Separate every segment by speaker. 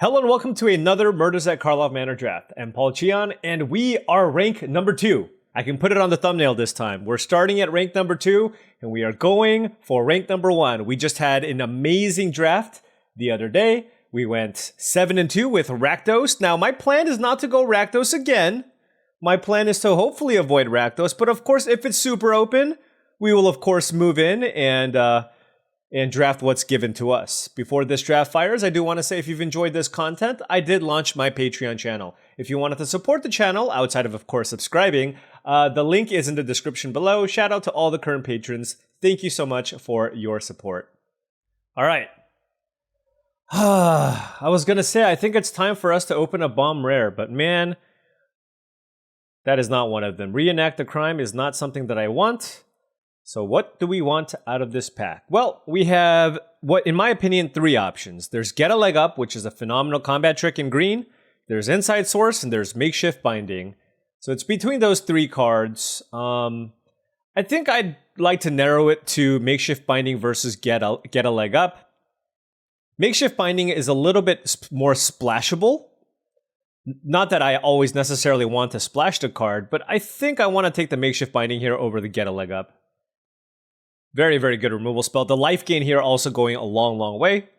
Speaker 1: Hello and welcome to another Murders at Karlov Manor draft. I'm Paul Cheon, and we are rank number 2. I can put it on the thumbnail this time. We're starting at rank number 2, and we are going for rank number 1. We just had an amazing draft the other day. We went 7-2 with Rakdos. Now, my plan is not to go Rakdos again. My plan is to hopefully avoid Rakdos, but of course, if it's super open, we will of course move in and draft what's given to us. Before this draft fires, I do want to say if you've enjoyed this content, I did launch my Patreon channel. If you wanted to support the channel, outside of course subscribing, the link is in the description below. Shout out to all the current patrons. Thank you so much for your support. All right. I was going to say, I think it's time for us to open a bomb rare, but man, that is not one of them. Reenact the crime is not something that I want. So what do we want out of this pack? Well, we have, in my opinion, 3 options. There's Get a Leg Up, which is a phenomenal combat trick in green. There's Inside Source, and there's Makeshift Binding. So it's between those 3 cards. I think I'd like to narrow it to Makeshift Binding versus Get a Leg Up. Makeshift Binding is a little bit more splashable. Not that I always necessarily want to splash the card, but I think I want to take the Makeshift Binding here over the Get a Leg Up. Very, very good removal spell. The life gain here also going a long, long way.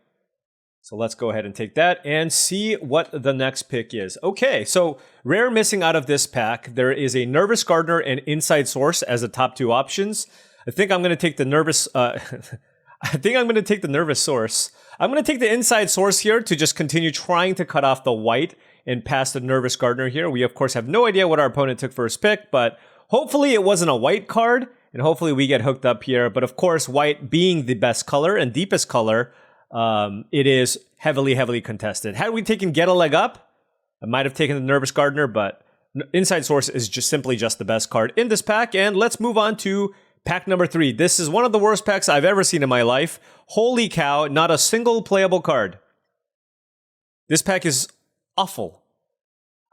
Speaker 1: So let's go ahead and take that and see what the next pick is. Okay, so rare missing out of this pack. There is a Nervous Gardener and Inside Source as the top 2 options. I think I'm going to take the Nervous... I think I'm going to take the Nervous Source. I'm going to take the Inside Source here to just continue trying to cut off the white and pass the Nervous Gardener here. We, of course, have no idea what our opponent took first pick, but hopefully it wasn't a white card. And hopefully we get hooked up here. But of course, white being the best color and deepest color, it is heavily, heavily contested. Had we taken Get a Leg Up, I might have taken the Nervous Gardener, but Inside Source is just simply the best card in this pack. And let's move on to pack number 3. This is one of the worst packs I've ever seen in my life. Holy cow, not a single playable card. This pack is awful.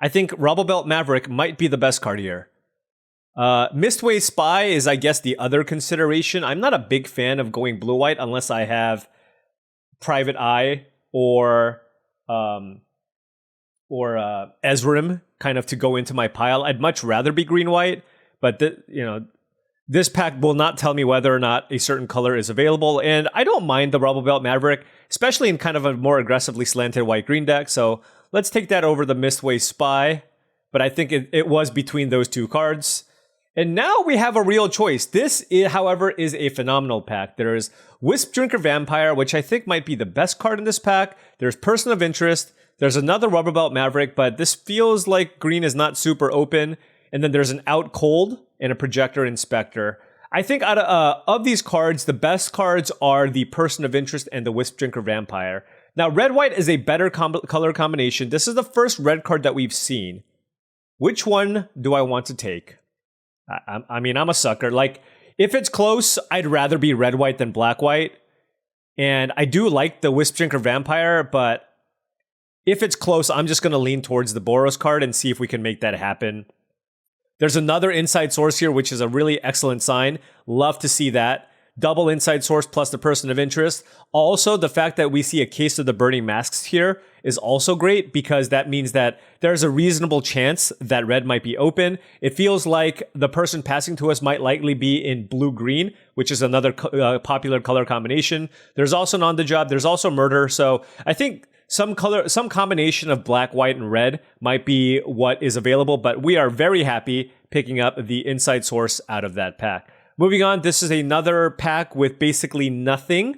Speaker 1: I think Rubblebelt Maverick might be the best card here. Mistway Spy is, I guess, the other consideration. I'm not a big fan of going blue-white unless I have Private Eye or Ezrim kind of to go into my pile. I'd much rather be green-white, but this pack will not tell me whether or not a certain color is available, and I don't mind the Rubblebelt Maverick, especially in kind of a more aggressively slanted white-green deck, so let's take that over the Mistway Spy, but I think it was between those 2 cards. And now we have a real choice. This, however, is a phenomenal pack. There is Wisp Drinker Vampire, which I think might be the best card in this pack. There's Person of Interest. There's another Rubblebelt Maverick, but this feels like green is not super open. And then there's an Out Cold and a Projector Inspector. I think out of these cards, the best cards are the Person of Interest and the Wisp Drinker Vampire. Now, red-white is a better color combination. This is the first red card that we've seen. Which one do I want to take? I mean, I'm a sucker. Like, if it's close, I'd rather be red-white than black-white. And I do like the Wisp Drinker Vampire, but if it's close, I'm just going to lean towards the Boros card and see if we can make that happen. There's another Inside Source here, which is a really excellent sign. Love to see that. Double Inside Source plus the Person of Interest. Also, the fact that we see a Case of the Burning Masks here is also great because that means that there's a reasonable chance that red might be open. It feels like the person passing to us might likely be in blue-green, which is another popular color combination. There's also an On the Job. There's also Murder. So I think some combination of black, white, and red might be what is available, but we are very happy picking up the Inside Source out of that pack. Moving on, this is another pack with basically nothing.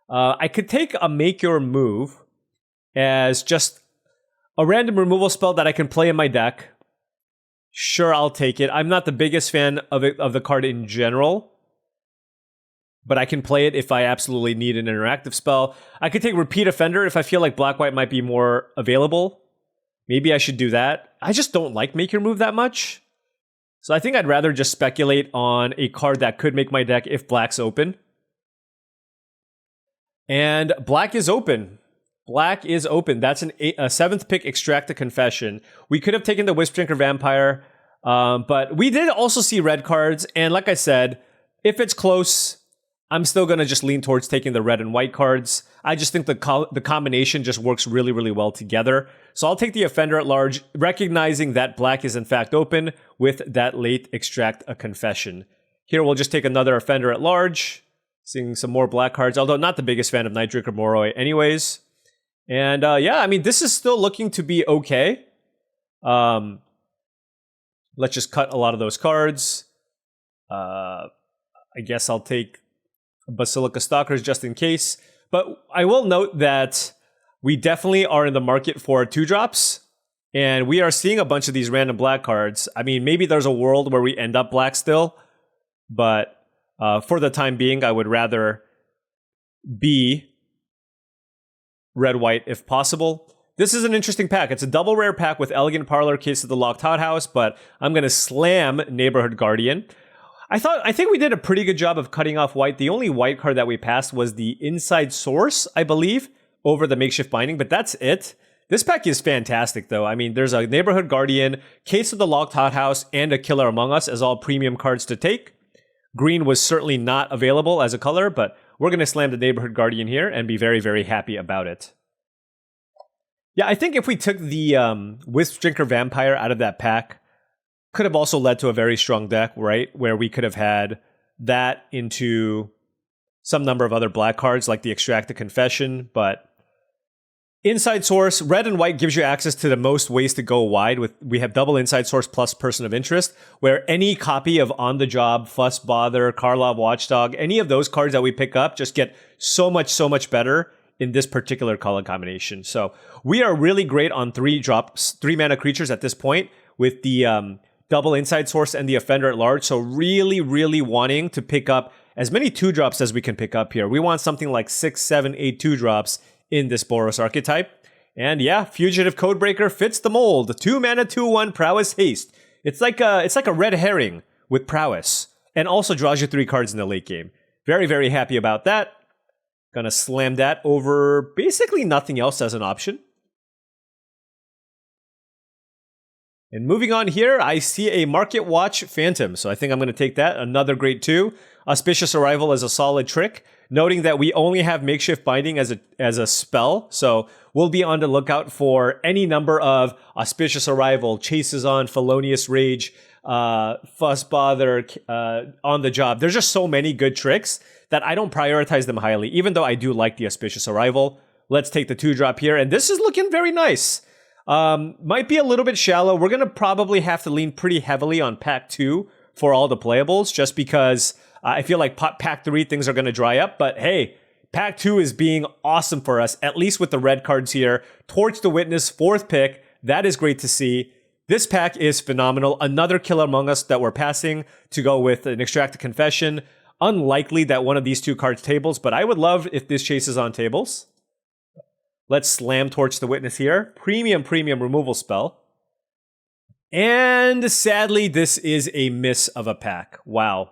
Speaker 1: I could take a Make Your Move as just a random removal spell that I can play in my deck. Sure, I'll take it. I'm not the biggest fan of the card in general, but I can play it if I absolutely need an interactive spell. I could take Repeat Offender if I feel like black-white might be more available. Maybe I should do that. I just don't like Make Your Move that much. So I think I'd rather just speculate on a card that could make my deck if black's open. And black is open. Black is open. That's a 7th pick, Extract the Confession. We could have taken the Wisp Drinker Vampire, but we did also see red cards. And like I said, if it's close, I'm still going to just lean towards taking the red and white cards. I just think the combination just works really, really well together. So I'll take the Offender at Large, recognizing that black is in fact open with that late Extract a Confession. Here we'll just take another Offender at Large, seeing some more black cards, although not the biggest fan of Night Drinker Moroi anyways. And yeah, I mean, this is still looking to be okay. Let's just cut a lot of those cards. I guess I'll take Basilica Stalkers just in case. But I will note that we definitely are in the market for 2-drops. And we are seeing a bunch of these random black cards. I mean, maybe there's a world where we end up black still. But for the time being, I would rather be red-white if possible. This is an interesting pack. It's a double rare pack with Elegant Parlor, Case of the Locked Hothouse, but I'm going to slam Neighborhood Guardian. I think we did a pretty good job of cutting off white. The only white card that we passed was the Inside Source, I believe, over the Makeshift Binding, but that's it. This pack is fantastic, though. I mean, there's a Neighborhood Guardian, Case of the Locked Hothouse, and a Killer Among Us as all premium cards to take. Green was certainly not available as a color, but we're going to slam the Neighborhood Guardian here and be very, very happy about it. Yeah, I think if we took the Wisp Drinker Vampire out of that pack, could have also led to a very strong deck, right? Where we could have had that into some number of other black cards like the Extract a Confession, but Inside Source, red and white gives you access to the most ways to go wide. We have double Inside Source plus Person of Interest, where any copy of On the Job, Fuss Bother, Karlov Watchdog, any of those cards that we pick up just get so much better in this particular color combination. So we are really great on 3-drops, 3-mana creatures at this point with the double Inside Source and the Offender at Large. So really wanting to pick up as many 2-drops as we can pick up here. We want something like 6, 7, 8 2-drops in this Boros archetype. And yeah, Fugitive Codebreaker fits the mold. 2-mana, 2/1, Prowess, Haste. It's like a red herring with Prowess. And also draws you 3 cards in the late game. Very happy about that. Gonna slam that over basically nothing else as an option. And moving on here, I see a Market Watch Phantom. So I think I'm going to take that. Another great 2. Auspicious Arrival is a solid trick. Noting that we only have Makeshift Binding as a spell. So we'll be on the lookout for any number of Auspicious Arrival, Chases on, Felonious Rage, Fuss Bother, On the Job. There's just so many good tricks that I don't prioritize them highly, even though I do like the Auspicious Arrival. Let's take the 2-drop here. And this is looking very nice. Might be a little bit shallow. We're going to probably have to lean pretty heavily on pack 2 for all the playables, just because I feel like pack 3 things are going to dry up. But hey, pack 2 is being awesome for us, at least with the red cards here. Torch the Witness, 4th pick. That is great to see. This pack is phenomenal. Another Killer Among Us that we're passing to go with an Extract a Confession. Unlikely that one of these 2 cards tables, but I would love if this chases on tables. Let's slam Torch the Witness here. Premium removal spell. And sadly, this is a miss of a pack. Wow.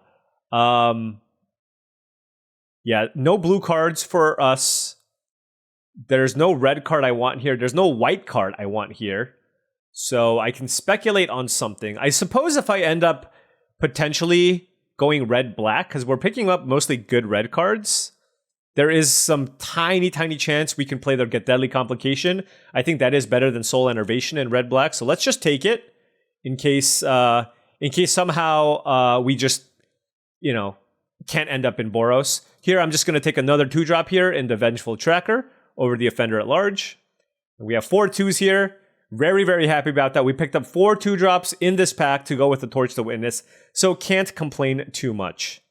Speaker 1: Yeah, no blue cards for us. There's no red card I want here. There's no white card I want here. So I can speculate on something. I suppose if I end up potentially going red-black, because we're picking up mostly good red cards, there is some tiny chance we can play the Get Deadly Complication. I think that is better than Soul Enervation in red-black. So let's just take it in case somehow we just, can't end up in Boros. Here, I'm just going to take another 2-drop here in the Vengeful Tracker over the Offender at Large. And we have 4 2s here. Very happy about that. We picked up 4 2-drops in this pack to go with the Torch the Witness, so can't complain too much.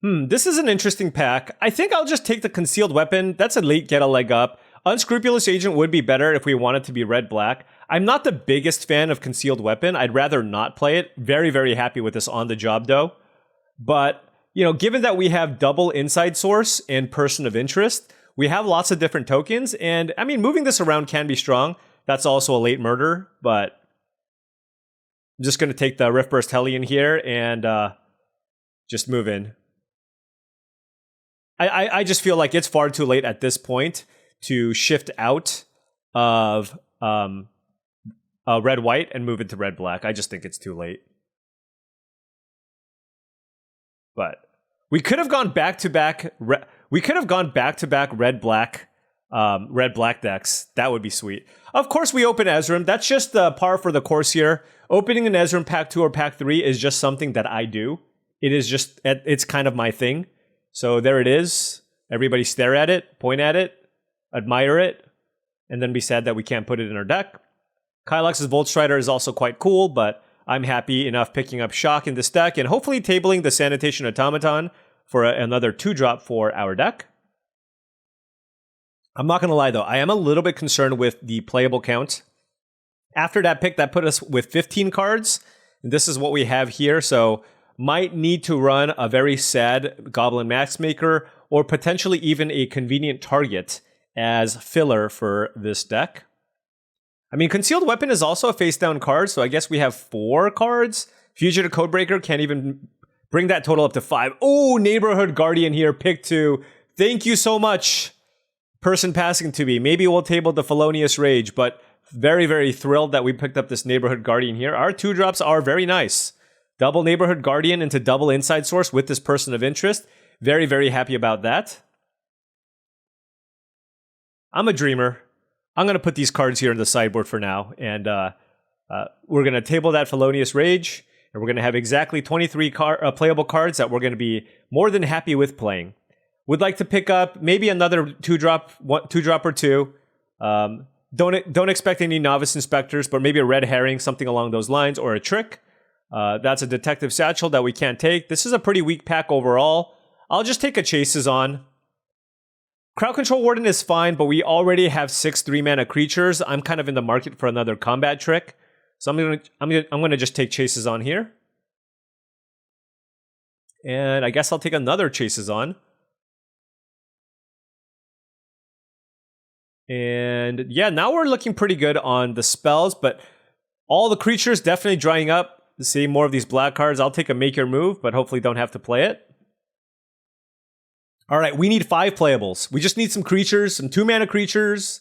Speaker 1: This is an interesting pack. I think I'll just take the Concealed Weapon. That's a late get a leg up. Unscrupulous Agent would be better if we wanted to be red-black. I'm not the biggest fan of Concealed Weapon. I'd rather not play it. Very happy with this On the Job, though. But, given that we have double Inside Source and Person of Interest, we have lots of different tokens. And, I mean, moving this around can be strong. That's also a late murder, but I'm just going to take the Riftburst Hellion here and just move in. I just feel like it's far too late at this point to shift out of red-white and move into red-black. I just think it's too late. But We could have gone back to back. We could have gone back to back red black decks. That would be sweet. Of course, we open Ezreal. That's just the par for the course here. Opening an Ezreal pack 2 or pack 3 is just something that I do. It is just, it's kind of my thing. So there it is. Everybody stare at it, point at it, admire it, and then be sad that we can't put it in our deck. Kylox's Volt Strider is also quite cool, but I'm happy enough picking up Shock in this deck and hopefully tabling the Sanitation Automaton for another 2-drop for our deck. I'm not going to lie, though. I am a little bit concerned with the playable count. After that pick, that put us with 15 cards. This is what we have here, so might need to run a very sad Goblin Matchmaker or potentially even a Convenient Target as filler for this deck. I mean, Concealed Weapon is also a face-down card, so I guess we have 4 cards. Fugitive Codebreaker can't even bring that total up to 5. Oh, Neighborhood Guardian here, pick 2. Thank you so much, person passing to me. Maybe we'll table the Felonious Rage, but very, very thrilled that we picked up this Neighborhood Guardian here. Our 2-drops are very nice. Double Neighborhood Guardian into double Inside Source with this Person of Interest. Very, very happy about that. I'm a dreamer. I'm going to put these cards here in the sideboard for now, and we're going to table that Felonious Rage, and we're going to have exactly 23 playable cards that we're going to be more than happy with playing. Would like to pick up maybe another 2-drop or 2. Don't expect any Novice Inspectors, but maybe a Red Herring, something along those lines, or a Trick. That's a Detective Satchel that we can't take. This is a pretty weak pack overall. I'll just take a Chases on. Crowd Control Warden is fine, but we already have 6 3-mana creatures. I'm kind of in the market for another combat trick, so I'm gonna just take Chases on here, and I guess I'll take another Chases on. And yeah, now we're looking pretty good on the spells, but all the creatures definitely drying up. See more of these black cards. I'll take a Make Your Move, but hopefully don't have to play it. All right, we need 5 playables. We just need some creatures, some 2-mana creatures,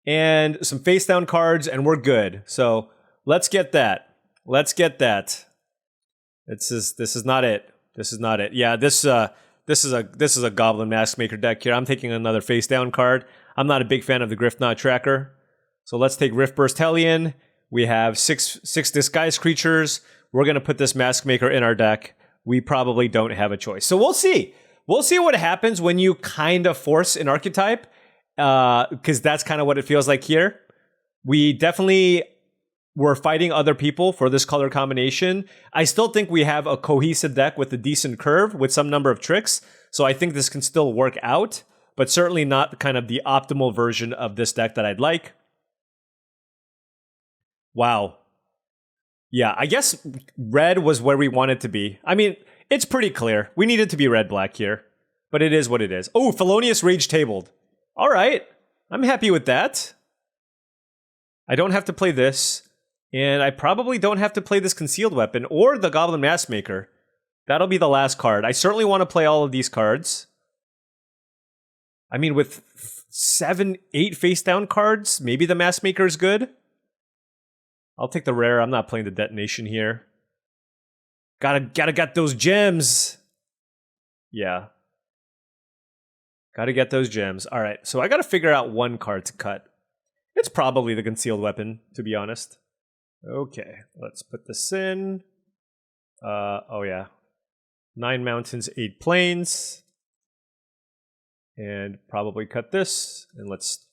Speaker 1: and some face-down cards, and we're good. So let's get that. Let's get that. This is not it. This is not it. Yeah, this is a Goblin Maskmaker deck here. I'm taking another face-down card. I'm not a big fan of the Griftnot Tracker. So let's take Riftburst Hellion. We have six Disguise creatures. We're going to put this Maskmaker in our deck. We probably don't have a choice. So we'll see. We'll see what happens when you kind of force an archetype, because that's kind of what it feels like here. We definitely were fighting other people for this color combination. I still think we have a cohesive deck with a decent curve with some number of tricks, so I think this can still work out, but certainly not kind of the optimal version of this deck that I'd like. Wow. Yeah, I guess red was where we wanted to be. I mean, it's pretty clear. We needed to be red-black here, but it is what it is. Oh, Felonious Rage tabled. All right. I'm happy with that. I don't have to play this, and I probably don't have to play this Concealed Weapon or the Goblin Maskmaker. That'll be the last card. I certainly want to play all of these cards. I mean, with 7, 8 face-down cards, maybe the Maskmaker is good. I'll take the rare. I'm not playing the Detonation here. Gotta get those gems. Yeah. Gotta get those gems. All right, so I gotta figure out one card to cut. It's probably the Concealed Weapon, to be honest. Okay, let's put this in. Oh yeah. 9 mountains, 8 plains. And probably cut this. And let's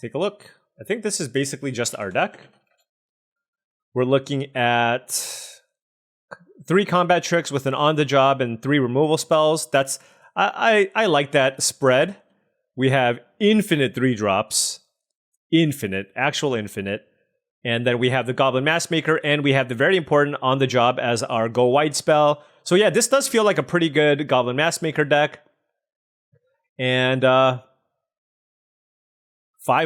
Speaker 1: take a look. I think this is basically just our deck. We're looking at 3 combat tricks with an on the job and 3 removal spells. That's I like that spread. We have infinite 3-drops. Infinite, actual infinite. And then we have the Goblin Maskmaker, and we have the very important on the job as our go white spell. So yeah, this does feel like a pretty good Goblin Maskmaker deck. And 5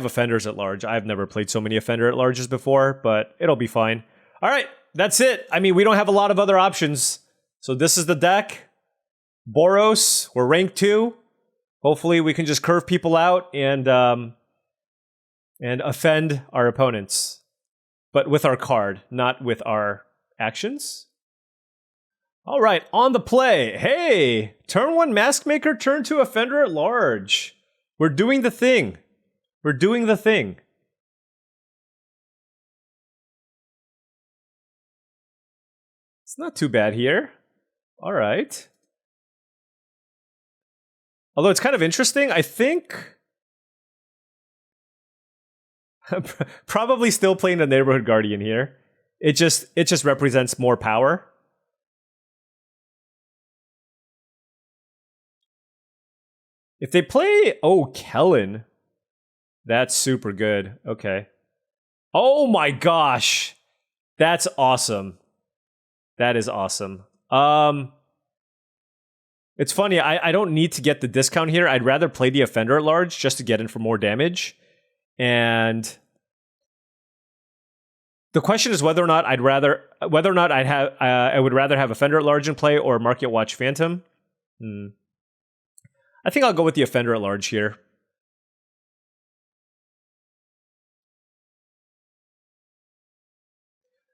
Speaker 1: Offenders at Large. I've never played so many Offender at Larges before, but it'll be fine. All right, that's it. I mean, we don't have a lot of other options. So this is the deck. Boros, we're rank 2. Hopefully we can just curve people out and offend our opponents. But with our card, not with our actions. All right, on the play. Hey, turn 1 Mask Maker, turn 2 Offender at Large. We're doing the thing. We're doing the thing. It's not too bad here. All right. Although it's kind of interesting, I think... probably still playing the Neighborhood Guardian here. It just represents more power. If they play... Oh, Kellen. That's super good. Okay. Oh my gosh. That's awesome. That is awesome. It's funny, I don't need to get the discount here. I'd rather play the Offender at Large just to get in for more damage. And the question is whether or not I would rather have Offender at Large in play or Market Watch Phantom. I think I'll go with the Offender at Large here.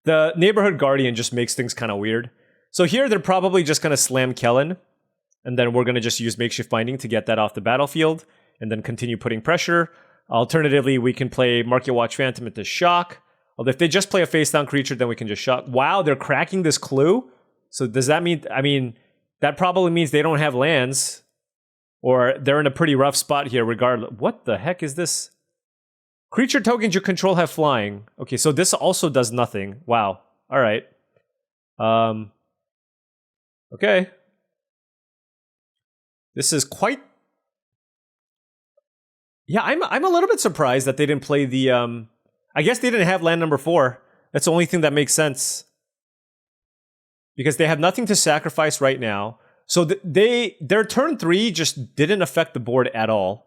Speaker 1: The Neighborhood Guardian just makes things kind of weird. So here they're probably just going to slam Kellen, and then we're going to just use Makeshift Binding to get that off the battlefield, and then continue putting pressure. Alternatively, we can play Market Watch Phantom into Shock. Although if they just play a face-down creature, then we can just Shock. Wow, they're cracking this clue? So does that mean... I mean, that probably means they don't have lands, or they're in a pretty rough spot here regardless. What the heck is this? Creature tokens you control have flying. Okay, so this also does nothing. Wow. All right. Okay. This is quite... Yeah, I'm a little bit surprised that they didn't play the... I guess they didn't have land number 4. That's the only thing that makes sense. Because they have nothing to sacrifice right now. So their turn 3 just didn't affect the board at all.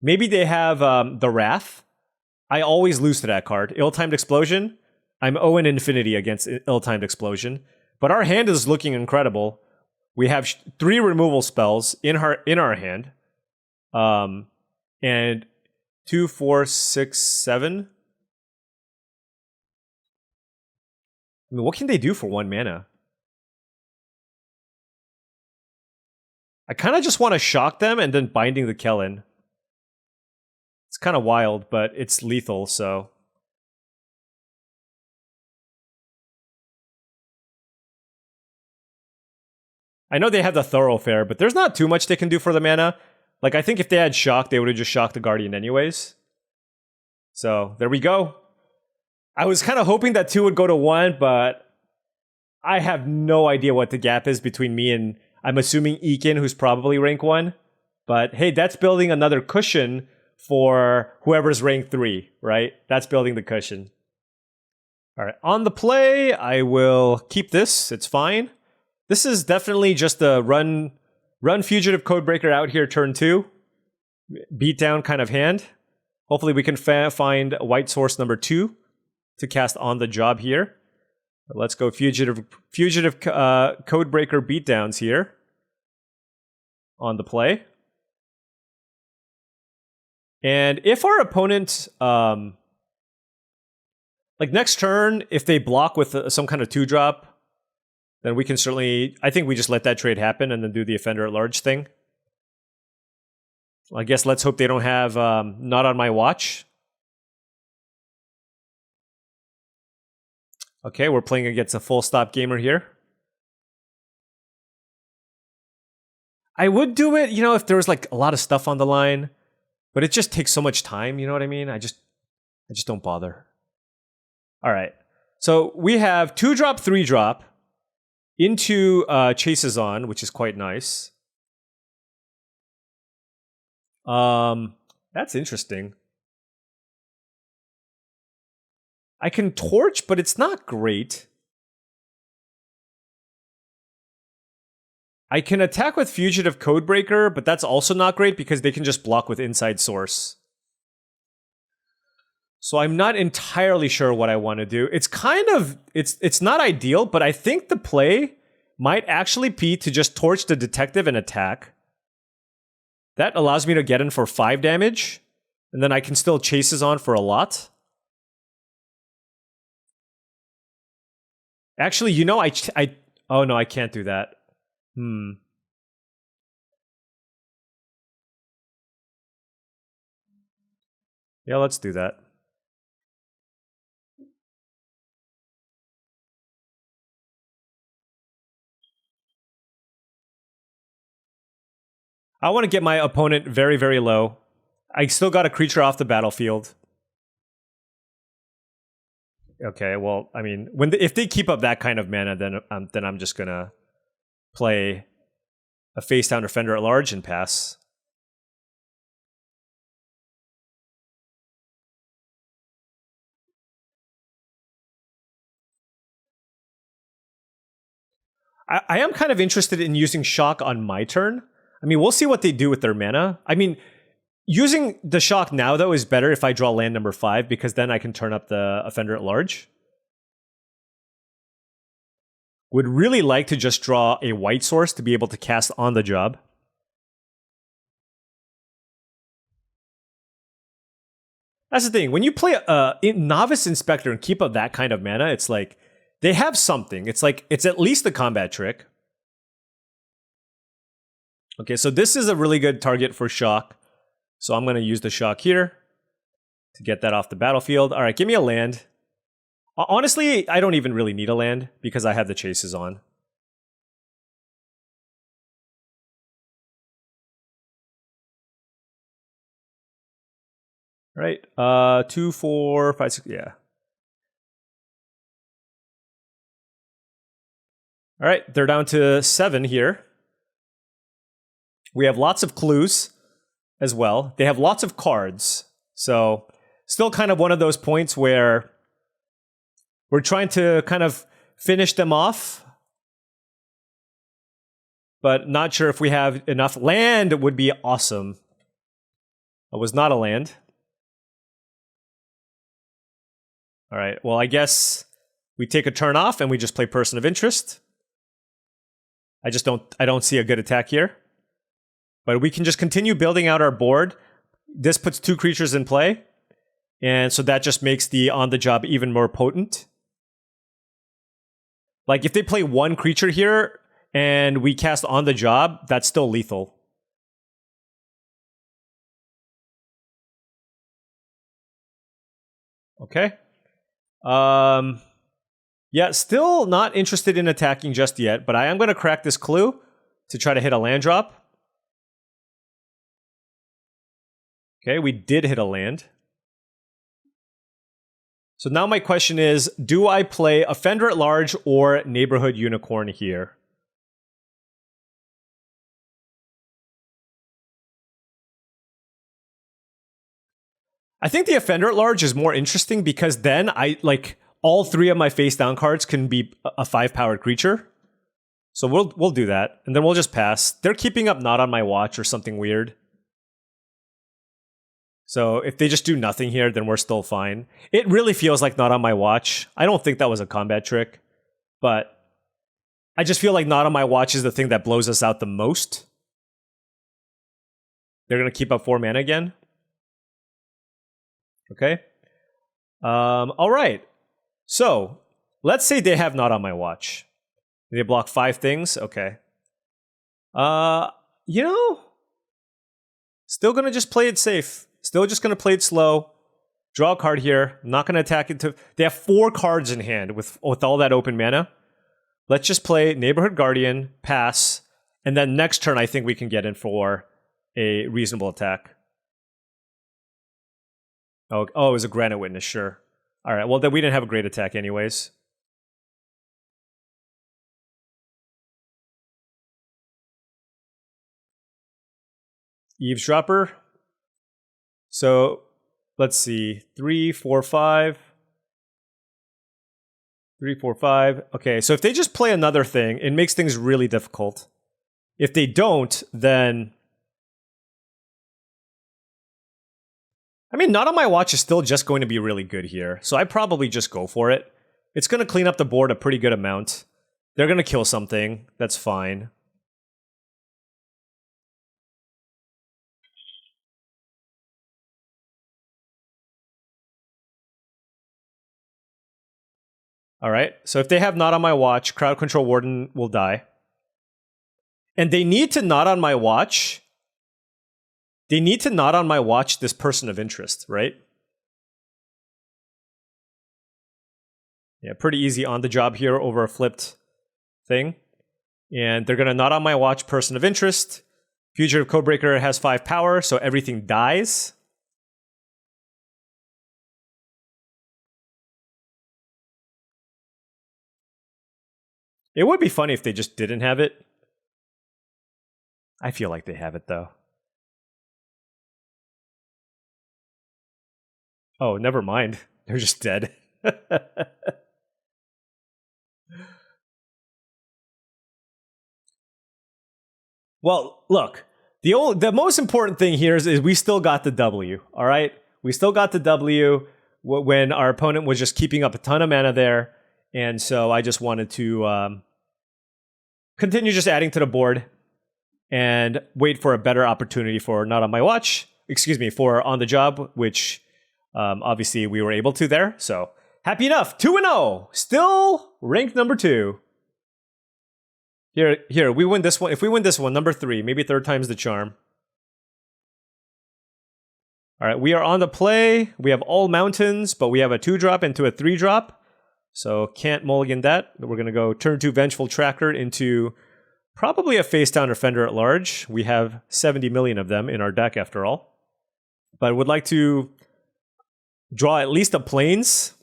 Speaker 1: Maybe they have the Wrath. I always lose to that card. Ill-Timed Explosion. I'm 0-infinity against Ill-Timed Explosion. But our hand is looking incredible. We have 3 removal spells in our hand. And 2, 4, 6, 7. I mean, what can they do for 1 mana? I kind of just want to shock them and then binding the Kellen. It's kind of wild, but it's lethal, so... I know they have the Thoroughfare, but there's not too much they can do for the mana. Like, I think if they had Shock, they would have just shocked the Guardian anyways. So, there we go. I was kind of hoping that 2 would go to 1, but... I have no idea what the gap is between me and... I'm assuming Ekin, who's probably rank 1. But, hey, that's building another cushion for whoever's rank 3, right? That's building the cushion. All right, on the play, I will keep this. It's fine. This is definitely just a run Fugitive Codebreaker out here turn 2. Beatdown kind of hand. Hopefully we can find white source number 2 to cast on the job here. Let's go Fugitive Codebreaker beatdowns here on the play. And if our opponent, like next turn, if they block with some kind of 2-drop, then we can certainly, I think we just let that trade happen and then do the Offender at Large thing. I guess let's hope they don't have Not on My Watch. Okay, we're playing against a full stop gamer here. I would do it, you know, if there was like a lot of stuff on the line. But it just takes so much time, you know what I mean? I just don't bother. All right. So we have 2-drop, 3-drop into Chases On, which is quite nice. That's interesting. I can Torch, but it's not great. I can attack with Fugitive Codebreaker, but that's also not great because they can just block with Inside Source. So I'm not entirely sure what I want to do. It's kind of... It's not ideal, but I think the play might actually be to just Torch the Detective and attack. That allows me to get in for 5 damage, and then I can still Chases On for a lot. Actually, you know, oh no, I can't do that. Yeah, let's do that. I want to get my opponent very, very low. I still got a creature off the battlefield. Okay, well, I mean, if they keep up that kind of mana, then I'm just gonna play a face down defender at large and pass. I am kind of interested in using shock on my turn. I mean, we'll see what they do with their mana. I mean, using the shock now, though, is better if I draw land number 5, because then I can turn up the offender at large. Would really like to just draw a white source to be able to cast on the job. That's the thing. When you play Novice Inspector and keep up that kind of mana, it's like, they have something. It's like, it's at least a combat trick. Okay, so this is a really good target for shock. So I'm going to use the shock here to get that off the battlefield. All right, give me a land. Honestly, I don't even really need a land because I have the chases on. All right, 2, 4, 5, 6, yeah. All right, they're down to 7 here. We have lots of clues as well. They have lots of cards. So still kind of one of those points where we're trying to kind of finish them off, but not sure if we have enough. Land would be awesome. It was not a land. All right, well, I guess we take a turn off and we just play Person of Interest. I don't see a good attack here. But we can just continue building out our board. This puts 2 creatures in play. And so that just makes the on the job even more potent. Like if they play 1 creature here and we cast on the job, that's still lethal. Okay. Yeah, still not interested in attacking just yet, but I am going to crack this clue to try to hit a land drop. Okay, we did hit a land. So now my question is, do I play Offender at Large or Neighborhood Unicorn here? I think the Offender at Large is more interesting because then all 3 of my face down cards can be a 5-powered creature. So we'll do that, and then we'll just pass. They're keeping up Not on My Watch or something weird. So if they just do nothing here, then we're still fine. It really feels like Not on My Watch. I don't think that was a combat trick, but I just feel like Not on My Watch is the thing that blows us out the most. They're going to keep up 4 mana again. Okay. All right. So let's say they have Not on My Watch. They block 5 things. Okay. You know, still going to just play it safe. Still just going to play it slow. Draw a card here. I'm not going to attack it. They have 4 cards in hand with all that open mana. Let's just play Neighborhood Guardian, pass, and then next turn I think we can get in for a reasonable attack. Oh, it was a Granite Witness, sure. All right, well, then we didn't have a great attack anyways. Eavesdropper. So let's see. 3, 4, 5. 3, 4, 5. Okay, so if they just play another thing, it makes things really difficult. If they don't, then... I mean, Not on My Watch is still just going to be really good here, so I probably just go for it. It's going to clean up the board a pretty good amount. They're going to kill something. That's fine. All right. So if they have not on my watch, Crowd Control Warden will die. And they need to not on my watch. They need to not on my watch this person of interest, right? Yeah, pretty easy on the job here over a flipped thing. And they're going to not on my watch person of interest. Fugitive Codebreaker has 5 power, so everything dies. It would be funny if they just didn't have it. I feel like they have it, though. Oh, never mind. They're just dead. Well, look. The most important thing here is we still got the W, all right? We still got the W when our opponent was just keeping up a ton of mana there. And so I just wanted to continue just adding to the board and wait for a better opportunity for not on my watch, for on the job, which obviously we were able to there. So happy enough, 2-0, still ranked number 2. Here, we win this one. If we win this one, number 3, maybe 3rd time's the charm. All right, we are on the play. We have all mountains, but we have a 2-drop into a 3-drop. So can't mulligan that. We're going to go turn 2 Vengeful Tracker into probably a face-down Defender at large. We have 70 million of them in our deck after all. But would like to draw at least a Plains.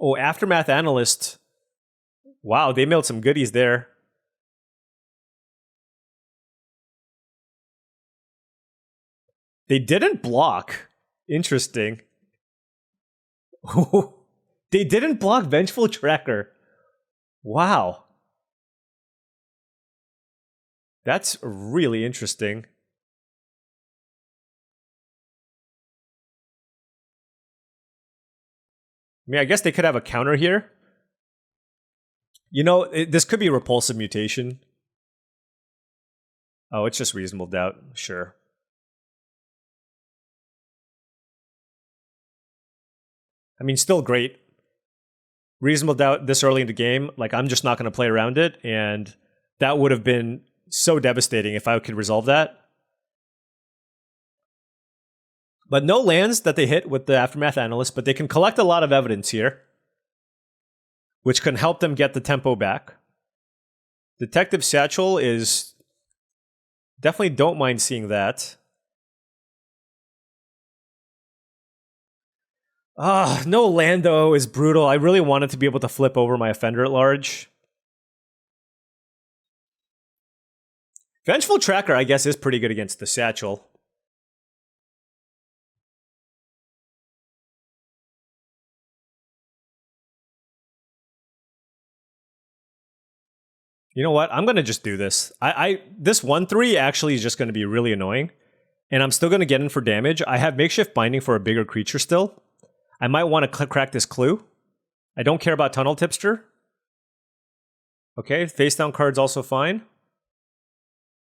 Speaker 1: Oh, Aftermath Analyst. Wow, they mailed some goodies there. They didn't block. Interesting. They didn't block Vengeful Tracker. Wow. That's really interesting. I mean, I guess they could have a counter here. You know, this could be Repulsive Mutation. Oh, it's just Reasonable Doubt. Sure. I mean, still great. Reasonable Doubt this early in the game, like I'm just not going to play around it, and that would have been so devastating if I could resolve that. But no lands that they hit with the Aftermath Analyst, but they can collect a lot of evidence here, which can help them get the tempo back. Detective Satchel is... Definitely don't mind seeing that. No Lando is brutal. I really wanted to be able to flip over my Offender at large. Vengeful Tracker, I guess, is pretty good against the Satchel. You know what? I'm going to just do this. This 1-3 actually is just going to be really annoying. And I'm still going to get in for damage. I have Makeshift Binding for a bigger creature still. I might want to crack this clue. I don't care about Tunnel Tipster. Okay, face down card's also fine.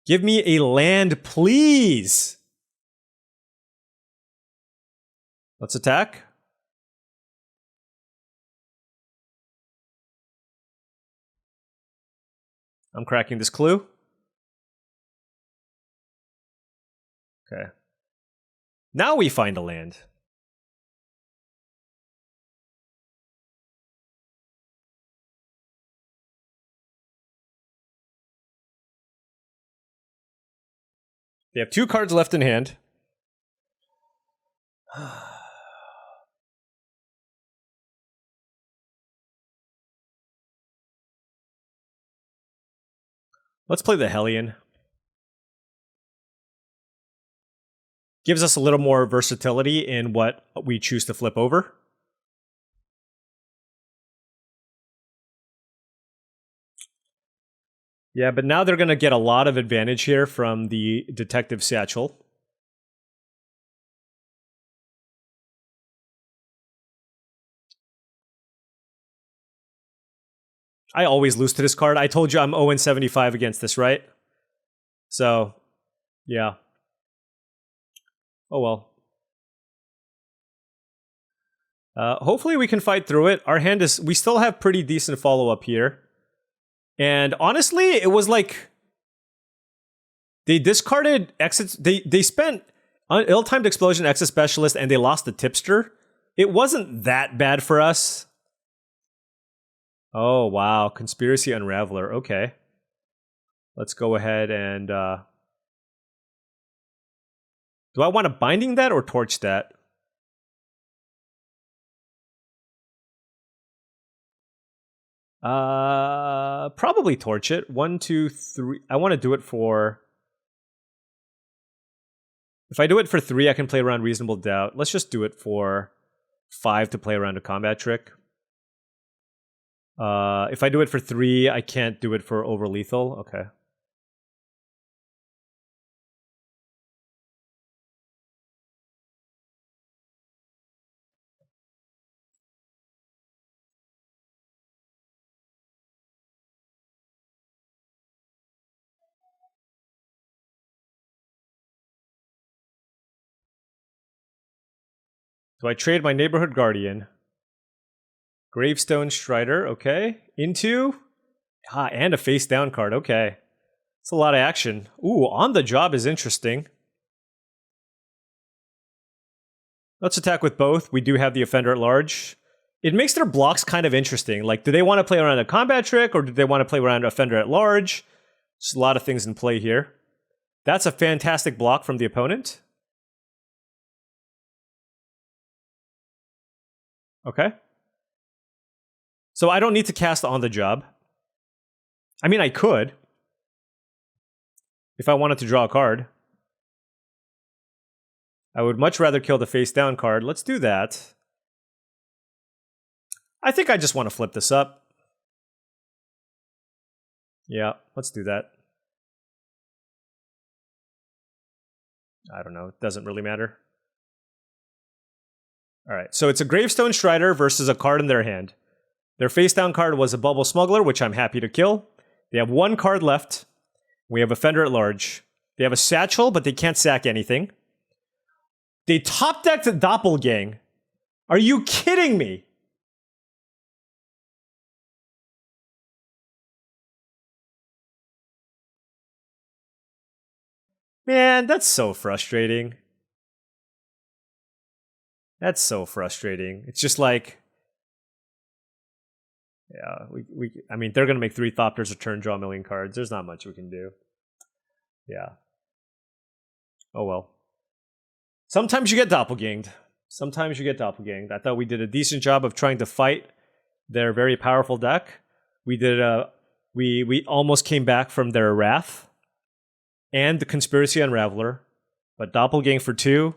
Speaker 1: Give me a land, please! Let's attack. I'm cracking this clue. Okay. Now we find a land. They have 2 cards left in hand. Let's play the Hellion. Gives us a little more versatility in what we choose to flip over. Yeah, but now they're going to get a lot of advantage here from the Detective Satchel. I always lose to this card. I told you I'm 0-75 against this, right? So, yeah. Oh well. Hopefully we can fight through it. Our hand is... We still have pretty decent follow-up here. And honestly, it was like... They discarded exits... They spent ill-timed explosion, exit specialist, and they lost the tipster. It wasn't that bad for us. Oh, wow. Conspiracy Unraveler. Okay. Let's go ahead and... Do I want to Binding that or Torch that? Probably Torch it. 1, 2, 3. I want to do it for... If I do it for 3, I can play around Reasonable Doubt. Let's just do it for 5 to play around a combat trick. If I do it for 3, I can't do it for over lethal. Okay. So I trade my Neighborhood Guardian. Gravestone Strider, okay. Into... and a face down card, okay. It's a lot of action. Ooh, On the Job is interesting. Let's attack with both. We do have the Offender at Large. It makes their blocks kind of interesting. Like, do they want to play around a combat trick, or do they want to play around Offender at Large? There's a lot of things in play here. That's a fantastic block from the opponent. Okay. So I don't need to cast On the Job. I mean, I could. If I wanted to draw a card. I would much rather kill the face down card. Let's do that. I think I just want to flip this up. Yeah, let's do that. I don't know. It doesn't really matter. Alright, so it's a Gravestone Strider versus a card in their hand. Their face down card was a Bubble Smuggler, which I'm happy to kill. They have 1 card left. We have Offender at Large. They have a Satchel, but they can't sack anything. They top decked Doppelgang. Are you kidding me? Man, that's so frustrating. That's so frustrating. It's just like... Yeah, I mean, they're going to make 3 Thopters a turn, draw a million cards. There's not much we can do. Yeah. Oh well. Sometimes you get doppelganged. Sometimes you get doppelganged. I thought we did a decent job of trying to fight their very powerful deck. We did we almost came back from their Wrath and the Conspiracy Unraveler, but doppelgang for 2.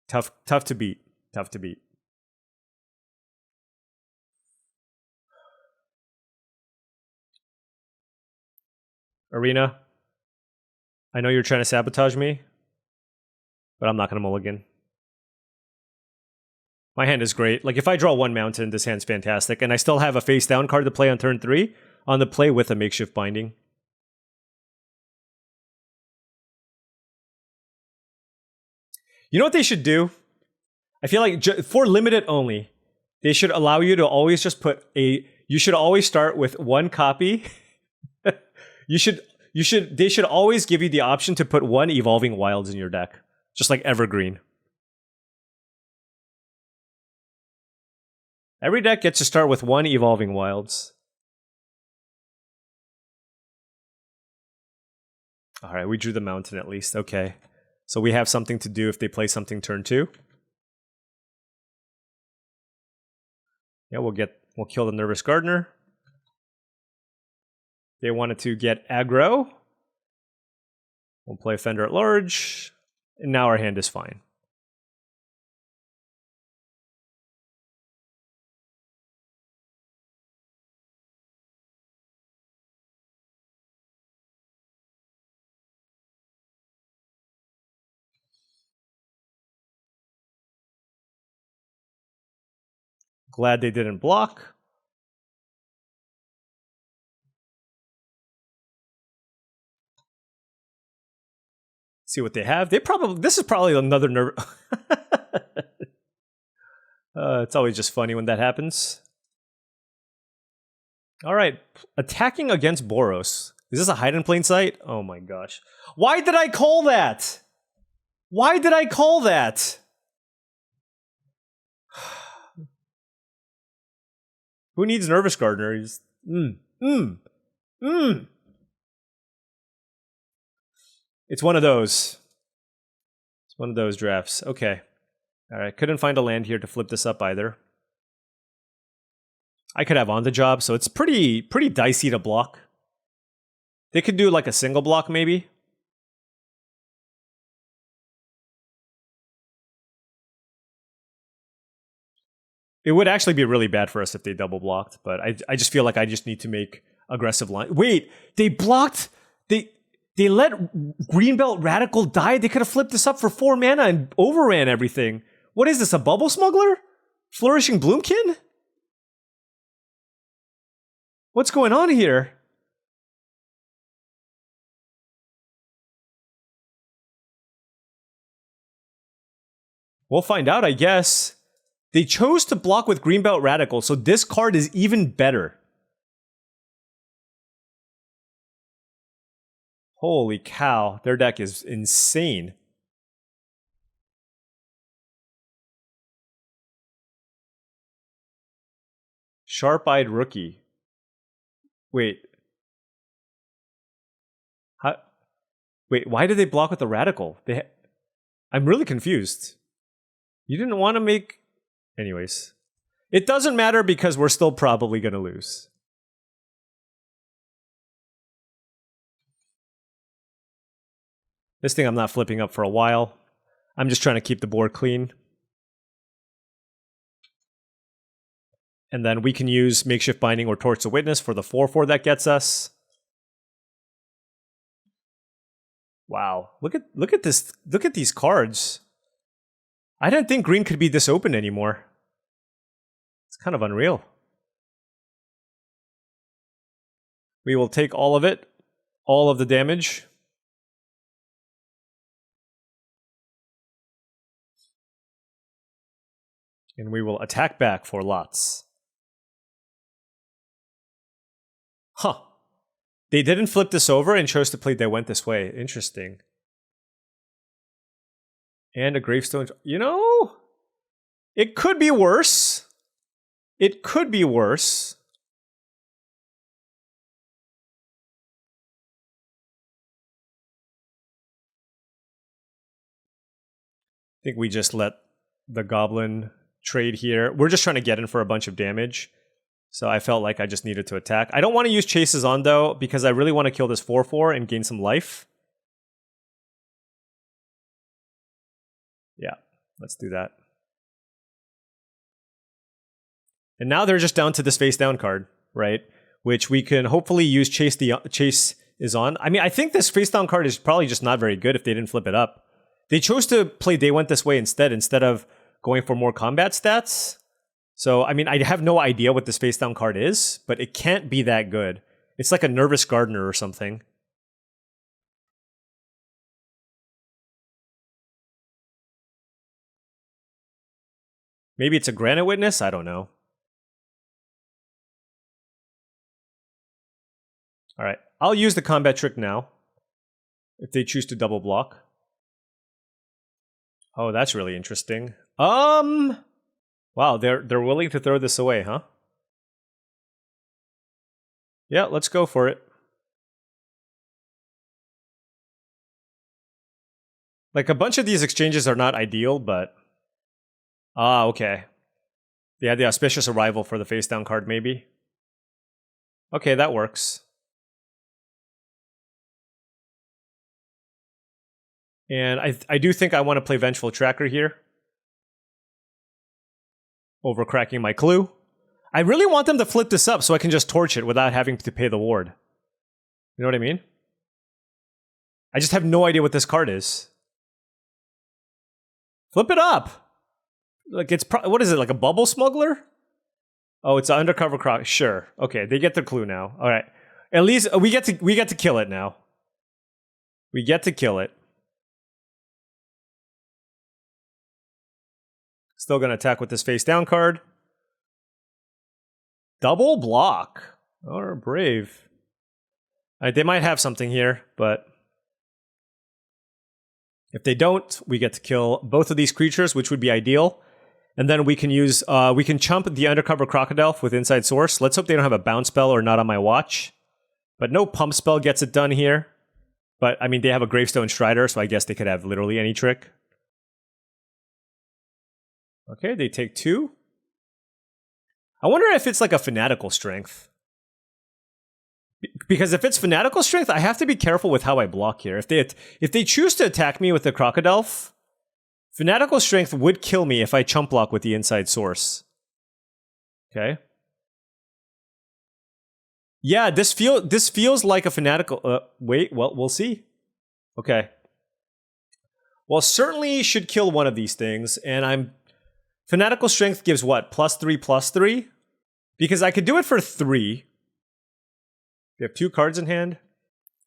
Speaker 1: Tough to beat. Tough to beat. Arena, I know you're trying to sabotage me, but I'm not going to mulligan. My hand is great. Like, if I draw 1 mountain, this hand's fantastic, and I still have a face down card to play on turn 3 on the play with a Makeshift Binding. You know what they should do? I feel like for limited only, they should allow you to always just put a... You should always start with 1 copy. They should always give you the option to put 1 Evolving Wilds in your deck. Just like Evergreen. Every deck gets to start with 1 Evolving Wilds. Alright, we drew the mountain at least. Okay. So we have something to do if they play something turn 2. Yeah, we'll kill the Nervous Gardener. They wanted to get aggro. We'll play Offender at Large. And now our hand is fine. Glad they didn't block. See what they have. This is probably another nerve. It's always just funny when that happens. All right, attacking against Boros. Is this a hide in plain sight? Oh my gosh. Why did I call that? Why did I call that? Who needs Nervous Gardener? He's, It's one of those. It's one of those drafts. Okay. All right, couldn't find a land here to flip this up either. I could have on the job, so it's pretty dicey to block. They could do like a single block maybe. It would actually be really bad for us if they double blocked, but I just feel like I just need to make aggressive line. Wait, they blocked. They let Greenbelt Radical die. They could have flipped this up for 4 mana and overran everything. What is this? A Bubble Smuggler? Flourishing Bloomkin? What's going on here? We'll find out, I guess. They chose to block with Greenbelt Radical, so this card is even better. Holy cow, their deck is insane. Sharp-Eyed Rookie. Wait. Wait, why did they block with the Radical? I'm really confused. You didn't want to make... Anyways. It doesn't matter because we're still probably going to lose. This thing I'm not flipping up for a while. I'm just trying to keep the board clean. And then we can use Makeshift Binding or Torch to Witness for the 4/4 that gets us. Wow, look at this. Look at these cards. I didn't think green could be this open anymore. It's kind of unreal. We will take all of it, all of the damage. And we will attack back for lots. Huh. They didn't flip this over and chose to play They Went This Way. Interesting. And a Gravestone. You know, it could be worse. It could be worse. I think we just let the Goblin trade here. We're just trying to get in for a bunch of damage. So I felt like I just needed to attack. I don't want to use Chases on, though, because I really want to kill this 4/4 and gain some life. Yeah, let's do that. And now they're just down to this face down card, right? Which we can hopefully use Chase is on. I mean, I think this face down card is probably just not very good if they didn't flip it up. They chose to play They Went This Way instead of going for more combat stats. So, I mean, I have no idea what this face down card is, but it can't be that good. It's like a Nervous Gardener or something. Maybe it's a Granite Witness? I don't know. Alright, I'll use the combat trick now. If they choose to double block. Oh, that's really interesting. Wow, they're willing to throw this away, huh? Yeah, let's go for it. Like, a bunch of these exchanges are not ideal, but... Ah, okay. They had the Auspicious Arrival for the face down card, maybe? Okay, that works. And I do think I want to play Vengeful Tracker here. Over cracking my clue. I really want them to flip this up so I can just torch it without having to pay the ward. You know what I mean? I just have no idea what this card is. Flip it up! Like, it's what is it, like a Bubble Smuggler? Oh, it's an Undercover Croc. Sure. Okay, they get the clue now. Alright. At least we get to kill it now. We get to kill it. Still going to attack with this face down card. Double block. Oh, brave. They might have something here, but if they don't, we get to kill both of these creatures, which would be ideal. And then we can use, we can chump the Undercover Crocodile with Inside Source. Let's hope they don't have a bounce spell or not on my watch. But no pump spell gets it done here. But, I mean, they have a Gravestone Strider, so I guess they could have literally any trick. Okay, they take 2. I wonder if it's like a Fanatical Strength. Because if it's Fanatical Strength, I have to be careful with how I block here. If they choose to attack me with the Crocodile, Fanatical Strength would kill me if I chump block with the Inside Source. Okay. Yeah, this feels like a Fanatical... wait, well, we'll see. Okay. Well, certainly should kill one of these things, and I'm... Fanatical Strength gives what? +3/+3? Because I could do it for 3. We have 2 cards in hand.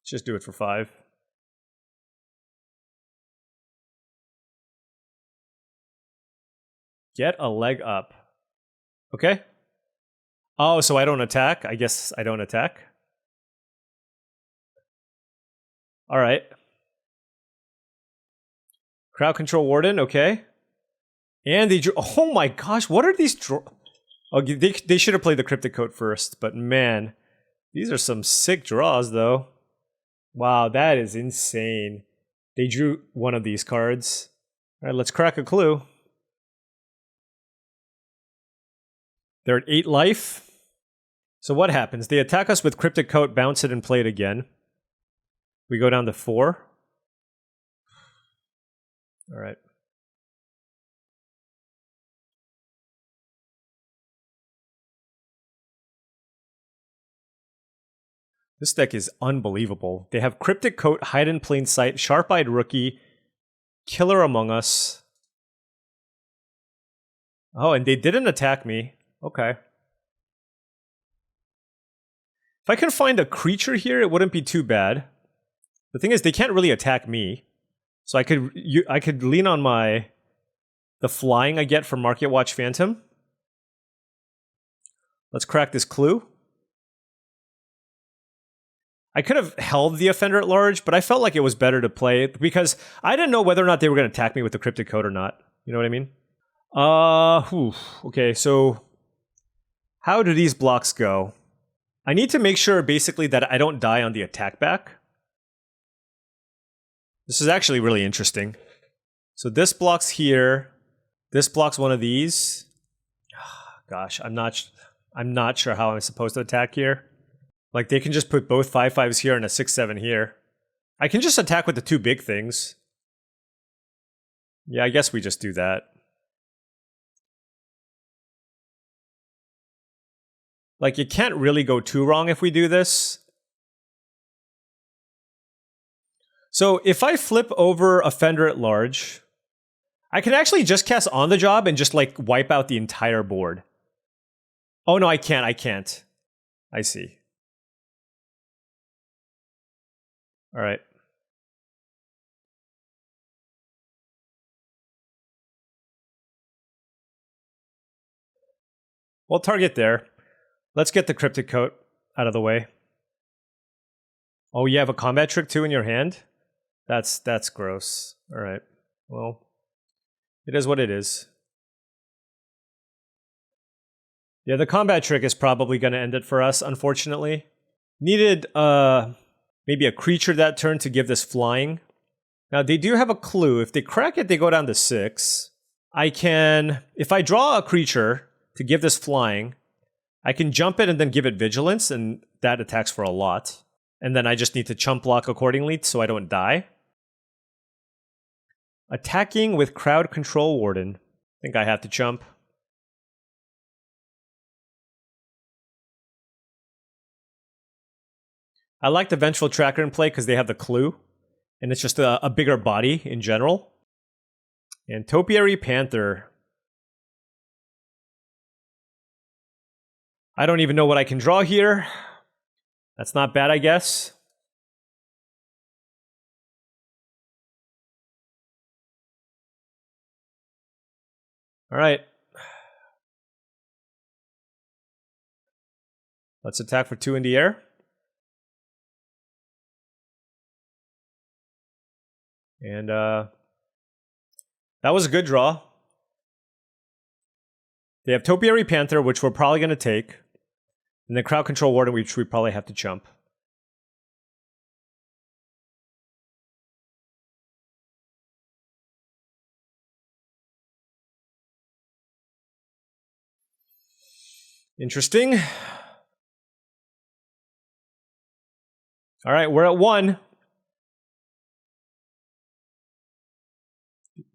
Speaker 1: Let's just do it for 5. Get a leg up. Okay. Oh, so I don't attack? I guess I don't attack. All right. Crowd Control Warden, okay. And they drew... Oh my gosh, what are these... Oh, they should have played the Cryptic Coat first, but man... These are some sick draws, though. Wow, that is insane. They drew one of these cards. All right, let's crack a clue. They're at 8 life. So what happens? They attack us with Cryptic Coat, bounce it, and play it again. We go down to 4. All right. This deck is unbelievable. They have Cryptic Coat, Hide in Plain Sight, Sharp-Eyed Rookie, Killer Among Us. Oh, and they didn't attack me. Okay. If I can find a creature here, it wouldn't be too bad. The thing is, they can't really attack me. So I could lean on the flying I get from Market Watch Phantom. Let's crack this clue. I could have held the Offender at Large, but I felt like it was better to play it because I didn't know whether or not they were going to attack me with the Cryptic Coat or not. You know what I mean? Okay, so how do these blocks go? I need to make sure basically that I don't die on the attack back. This is actually really interesting. So this blocks here. This blocks one of these. Gosh, I'm not sure how I'm supposed to attack here. Like, they can just put both 5/5s here and a 6/7 here. I can just attack with the 2 big things. Yeah, I guess we just do that. Like, you can't really go too wrong if we do this. So, if I flip over Offender at Large, I can actually just cast On the Job and just, like, wipe out the entire board. Oh, no, I can't. I see. All right. Well, target there. Let's get the Cryptic Coat out of the way. Oh, you have a combat trick too in your hand? That's gross. All right. Well, it is what it is. Yeah, the combat trick is probably going to end it for us, unfortunately. Needed maybe a creature that turn to give this flying. Now, they do have a clue. If they crack it, they go down to 6. I can, if I draw a creature to give this flying, I can jump it and then give it vigilance, and that attacks for a lot. And then I just need to chump block accordingly so I don't die. Attacking with Crowd Control Warden. I think I have to chump. I like the Vengeful Tracker in play because they have the clue. And it's just a bigger body in general. And Topiary Panther. I don't even know what I can draw here. That's not bad, I guess. All right. Let's attack for 2 in the air. And that was a good draw. They have Topiary Panther, which we're probably going to take. And then Crowd Control Warden, which we probably have to chump. Interesting. All right, we're at 1.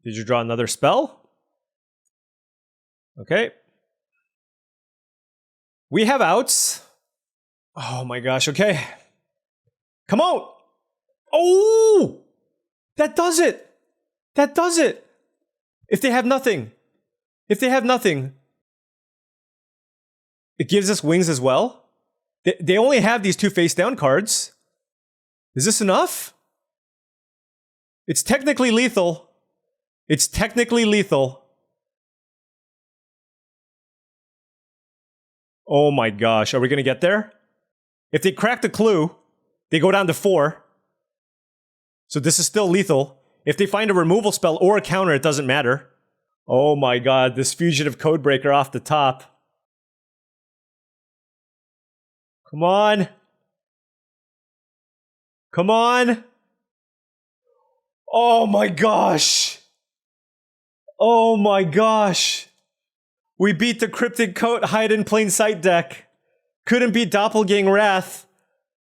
Speaker 1: Did you draw another spell? Okay. We have outs. Oh my gosh, okay. Come on! Oh! That does it! That does it! If they have nothing. If they have nothing. It gives us wings as well. They only have these 2 face-down cards. Is this enough? It's technically lethal. It's technically lethal. Oh my gosh, are we gonna get there? If they crack the clue, they go down to 4. So this is still lethal. If they find a removal spell or a counter, it doesn't matter. Oh my god, this Fugitive Codebreaker off the top. Come on. Come on. Oh my gosh. Oh my gosh. We beat the Cryptic Coat Hide in Plain Sight deck. Couldn't beat Doppelgang Wrath.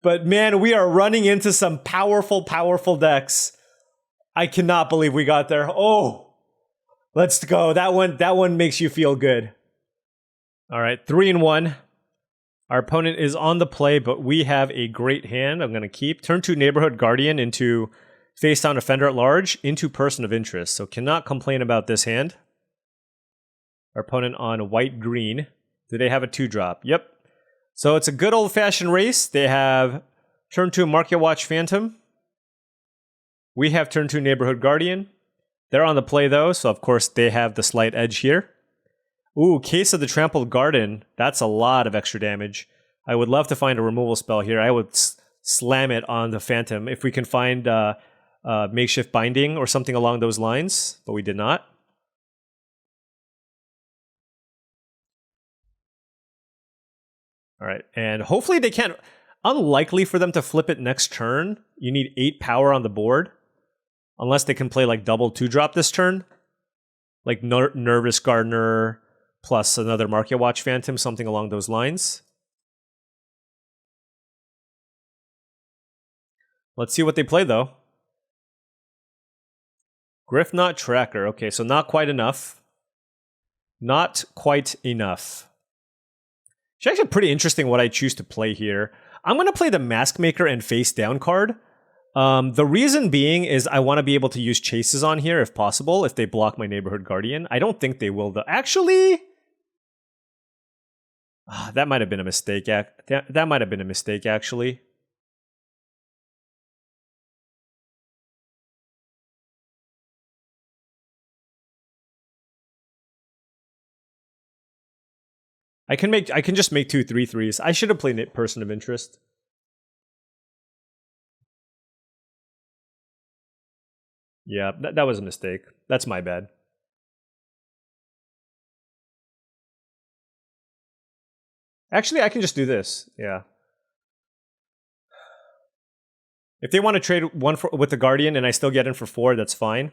Speaker 1: But man, we are running into some powerful, powerful decks. I cannot believe we got there. Oh, let's go. That one makes you feel good. All right, 3-1. Our opponent is on the play, but we have a great hand. I'm going to keep. Turn 2 Neighborhood Guardian into face down Offender at Large into Person of Interest. So cannot complain about this hand. Our opponent on white-green. Do they have a 2-drop? Yep. So it's a good old-fashioned race. They have turn 2 Market Watch Phantom. We have turn 2 Neighborhood Guardian. They're on the play, though, so of course they have the slight edge here. Ooh, Case of the Trampled Garden. That's a lot of extra damage. I would love to find a removal spell here. I would slam it on the Phantom if we can find Makeshift Binding or something along those lines, but we did not. All right, and hopefully they can't... Unlikely for them to flip it next turn. You need 8 power on the board. Unless they can play like double 2-drop this turn. Like Nervous Gardener plus another Market Watch Phantom, something along those lines. Let's see what they play though. Griffknot Tracker. Okay, so not quite enough. Not quite enough. It's actually pretty interesting what I choose to play here. I'm going to play the Mask Maker and Face Down card. The reason being is I want to be able to use chases on here if possible, if they block my Neighborhood Guardian. I don't think they will though. Actually, that might have been a mistake. That might have been a mistake, actually. I can just make 2 3/3s. I should have played Person of Interest. Yeah, that was a mistake. That's my bad. Actually, I can just do this. Yeah. If they want to trade one with the Guardian and I still get in for 4, that's fine.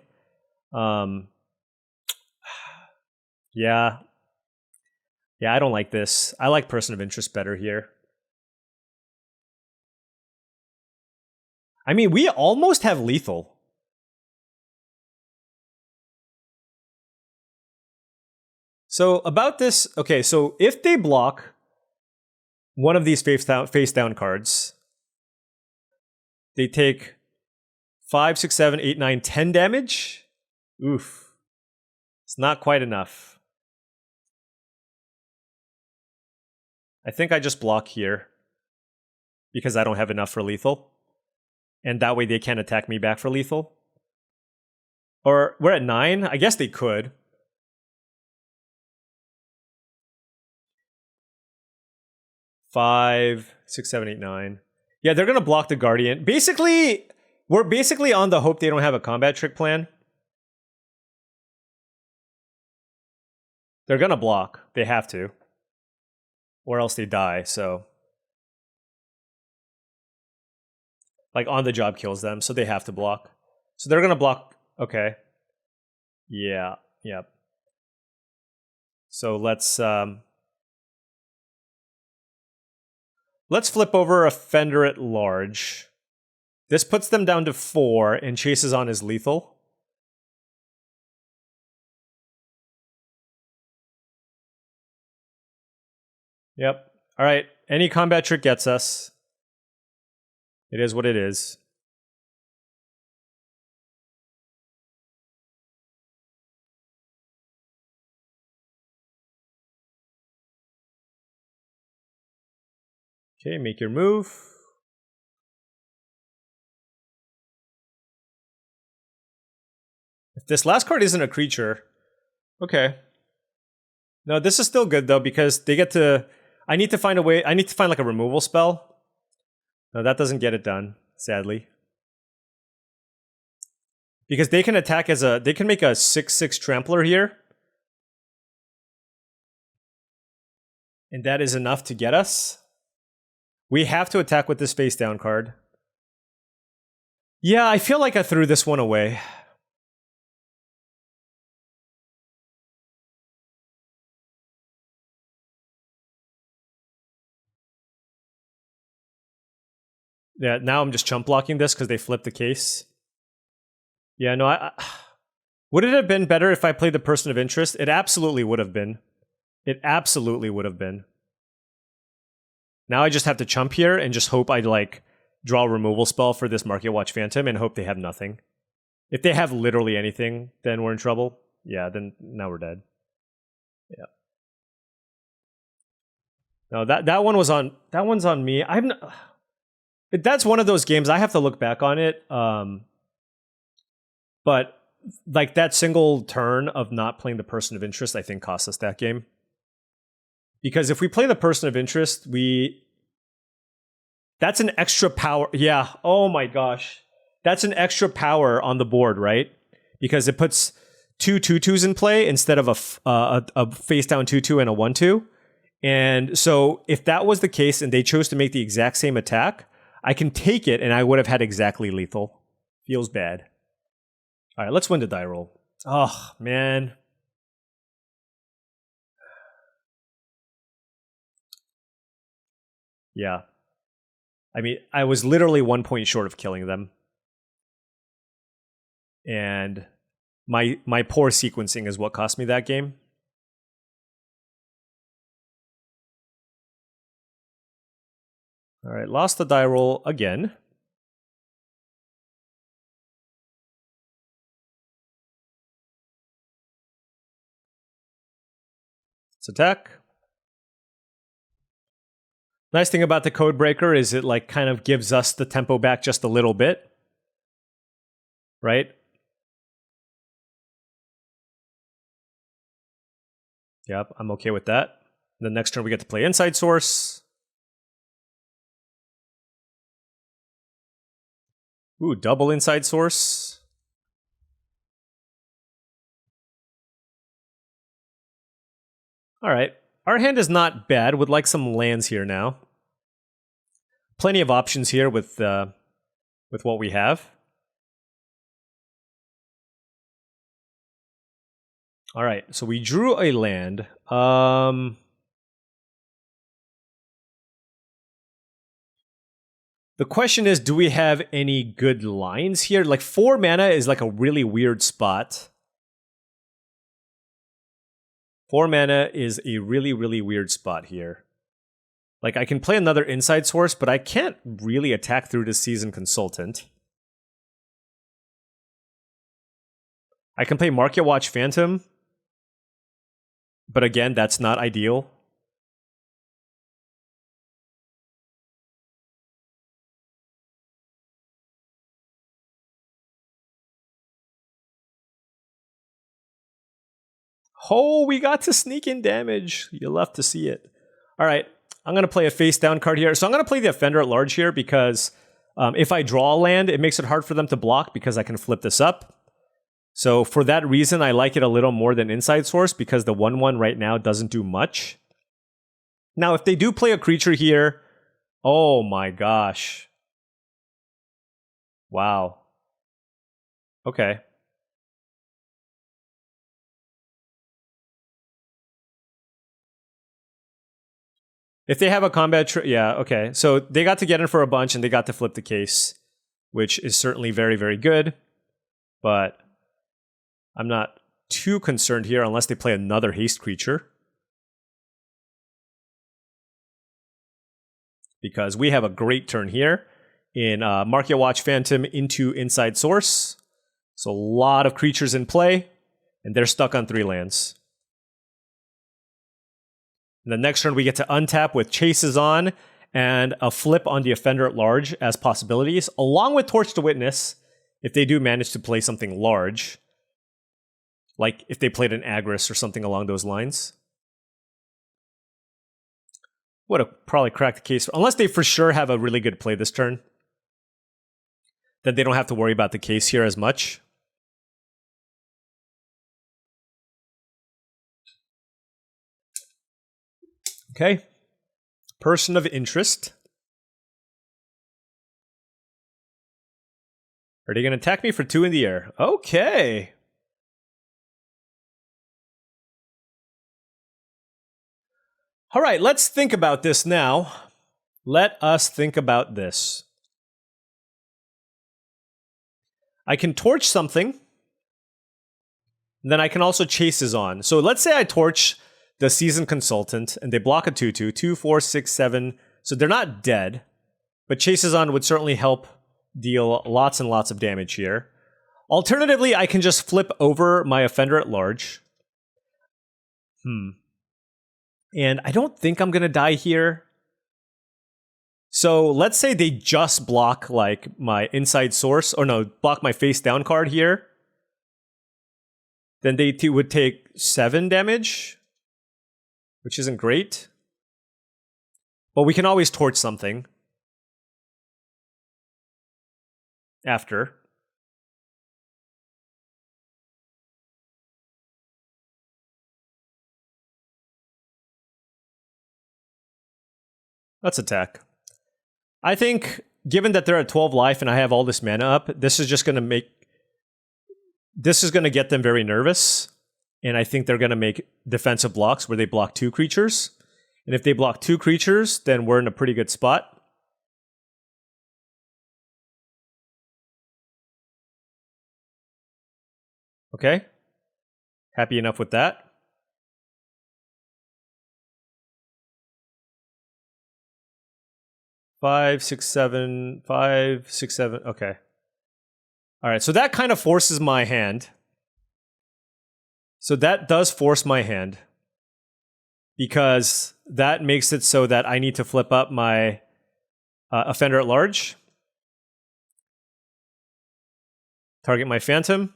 Speaker 1: Yeah. Yeah, I don't like this. I like Person of Interest better here. I mean, we almost have lethal. So about this, okay, so if they block one of these face down cards, they take 5, 6, 7, 8, 9, 10 damage. Oof. It's not quite enough. I think I just block here because I don't have enough for lethal. And that way they can't attack me back for lethal. Or we're at 9. I guess they could. 5, 6, 7, 8, 9. Yeah, they're going to block the Guardian. Basically, we're basically on the hope they don't have a combat trick plan. They're going to block. They have to. Or else they die, so. Like, on the job kills them, so they have to block. So they're going to block. Okay. Yeah, yep. So let's flip over Offender at Large. This puts them down to 4, and Chases on is lethal. Yep. All right. Any combat trick gets us. It is what it is. Okay, make your move. If this last card isn't a creature, okay. No, this is still good though because they get to. I need to find a way. I need to find like a removal spell. No, that doesn't get it done, sadly. Because they can attack as a. They can make a 6/6 trampler here. And that is enough to get us. We have to attack with this face down card. Yeah, I feel like I threw this one away. Yeah, now I'm just chump blocking this because they flipped the case. Yeah, no, would it have been better if I played the Person of Interest? It absolutely would have been. It absolutely would have been. Now I just have to chump here and just hope I like draw a removal spell for this Market Watch Phantom and hope they have nothing. If they have literally anything, then we're in trouble. Yeah, then now we're dead. Yeah. No, that one was on. That one's on me. I'm. That's one of those games I have to look back on it. But like that single turn of not playing the Person of Interest, I think cost us that game. Because if we play the Person of Interest, that's an extra power. Yeah. Oh my gosh. That's an extra power on the board, right? Because it puts 2 2/2s in play instead of a face down 2/2 and a 1/2. And so if that was the case and they chose to make the exact same attack, I can take it and I would have had exactly lethal. Feels bad. All right, let's win the die roll. Oh, man. Yeah. I mean, I was literally 1 point short of killing them. And my poor sequencing is what cost me that game. All right, lost the die roll again. Let's attack. Nice thing about the Codebreaker is it like kind of gives us the tempo back just a little bit. Right? Yep, I'm okay with that. The next turn we get to play Inside Source. Ooh, double Inside Source. All right. Our hand is not bad. Would like some lands here now. Plenty of options here with what we have. All right. So we drew a land. The question is, do we have any good lines here? Like 4 mana is like a really weird spot. 4 mana is a really, really weird spot here. Like I can play another Inside Source, but I can't really attack through this Seasoned Consultant. I can play Market Watch Phantom. But again, that's not ideal. Oh, we got to sneak in damage. You'll have to see it. All right. I'm going to play a face down card here. So I'm going to play the Offender at Large here because if I draw a land, it makes it hard for them to block because I can flip this up. So for that reason, I like it a little more than Inside Source because the 1/1 right now doesn't do much. Now, if they do play a creature here, oh my gosh. Wow. Okay. If they have a combat, yeah, okay. So they got to get in for a bunch and they got to flip the case, which is certainly very, very good. But I'm not too concerned here unless they play another haste creature. Because we have a great turn here in Market Watch Phantom into Inside Source. So a lot of creatures in play, and they're stuck on 3 lands. And the next turn we get to untap with Chases On and a flip on the Offender at Large as possibilities, along with Torch to Witness if they do manage to play something large. Like if they played an Agris or something along those lines. Would have probably cracked the case, unless they for sure have a really good play this turn. Then they don't have to worry about the case here as much. Okay. Person of interest. Are they going to attack me for 2 in the air? Okay. All right, let's think about this now. Let us think about this. I can torch something. Then I can also Chases On. So let's say I torch the Seasoned Consultant and they block a 2/2, 2, 4, 6, 7. So they're not dead. But Chases On would certainly help deal lots and lots of damage here. Alternatively, I can just flip over my Offender at Large. And I don't think I'm going to die here. So let's say they just block like my Inside Source, or no, block my face down card here. Then they would take 7 damage, which isn't great. But we can always torch something after. Let's attack. I think, given that they're at 12 life and I have all this mana up, this is just going to make... This is going to get them very nervous. And I think they're going to make defensive blocks where they block 2 creatures. And if they block 2 creatures, then we're in a pretty good spot. Okay. Happy enough with that. 5, 6, 7, 5, 6, 7. Okay. All right, so that kind of forces my hand. So that does force my hand. Because that makes it so that I need to flip up my Offender at Large. Target my Phantom.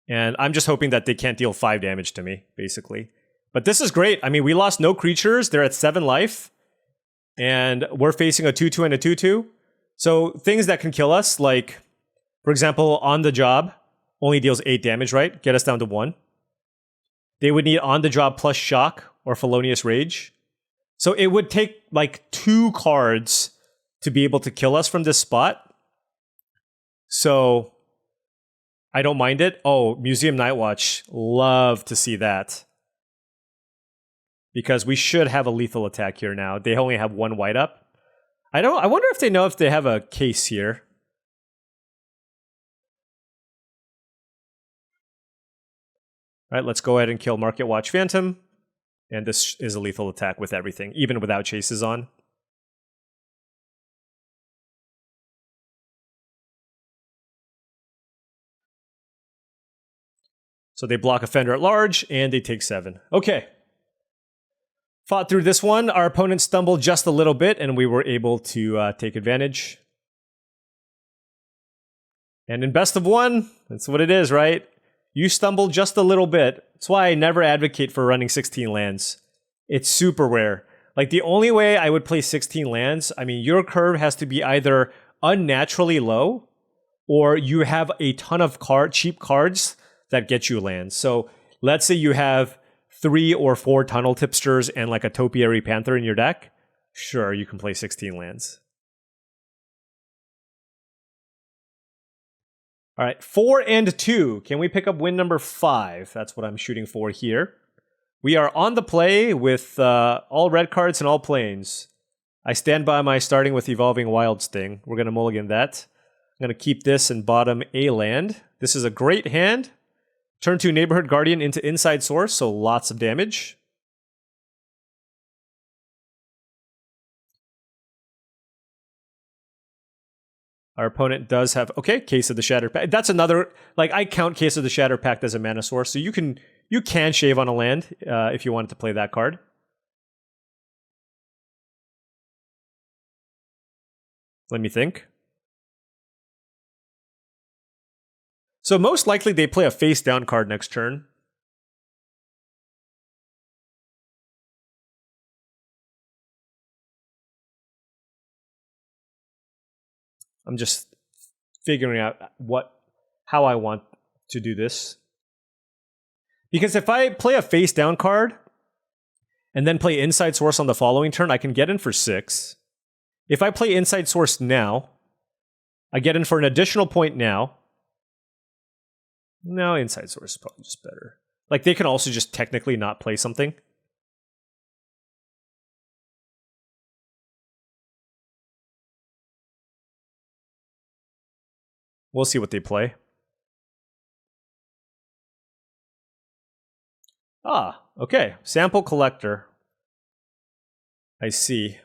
Speaker 1: And I'm just hoping that they can't deal 5 damage to me, basically. But this is great. I mean, we lost no creatures. They're at 7 life. And we're facing a 2/2 and a 2/2. So things that can kill us, like, for example, On the Job only deals 8 damage, right? Get us down to 1. They would need On the Job plus Shock or Felonious Rage. So it would take like 2 cards to be able to kill us from this spot. So I don't mind it. Oh, Museum Nightwatch. Love to see that. Because we should have a lethal attack here now. They only have 1 white up. I wonder if they know if they have a case here. All right, let's go ahead and kill Market Watch Phantom. And this is a lethal attack with everything, even without Chases On. So they block Offender at Large, and they take 7. Okay. Fought through this one. Our opponent stumbled just a little bit, and we were able to take advantage. And in best of 1, that's what it is, right? You stumble just a little bit. That's why I never advocate for running 16 lands. It's super rare. Like the only way I would play 16 lands, I mean, your curve has to be either unnaturally low or you have a ton of cheap cards that get you lands. So let's say you have 3 or 4 Tunnel Tipsters and like a Topiary Panther in your deck. Sure, you can play 16 lands. All right, 4 and 2. Can we pick up win number 5? That's what I'm shooting for here. We are on the play with all red cards and all planes. I stand by my starting with Evolving Wild Sting. We're going to mulligan that. I'm going to keep this and bottom a land. This is a great hand. Turn 2 Neighborhood Guardian into Inside Source, so lots of damage. Our opponent does have, okay, Case of the Shatter Pact. That's another, like I count Case of the Shatter Pact as a mana source, so you can shave on a land if you wanted to play that card. Let me think. So most likely they play a face down card next turn. I'm just figuring out how I want to do this. Because if I play a face down card and then play Inside Source on the following turn, I can get in for 6. If I play Inside Source now, I get in for an additional point now. No, Inside Source is probably just better. Like, they can also just technically not play something. We'll see what they play. Ah, okay. Sample Collector. I see.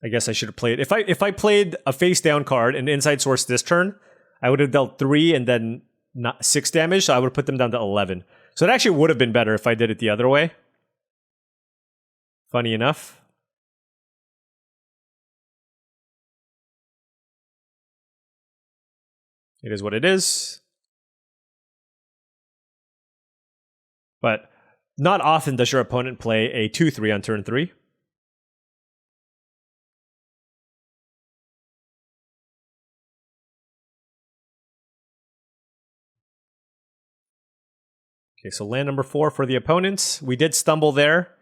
Speaker 1: I guess I should have played. If I played a face down card and Inside Source this turn, I would have dealt 3 and then not 6 damage, so I would have put them down to 11. So it actually would have been better if I did it the other way. Funny enough. It is what it is. But not often does your opponent play a 2-3 on turn 3. Okay, so land number 4 for the opponents. We did stumble there.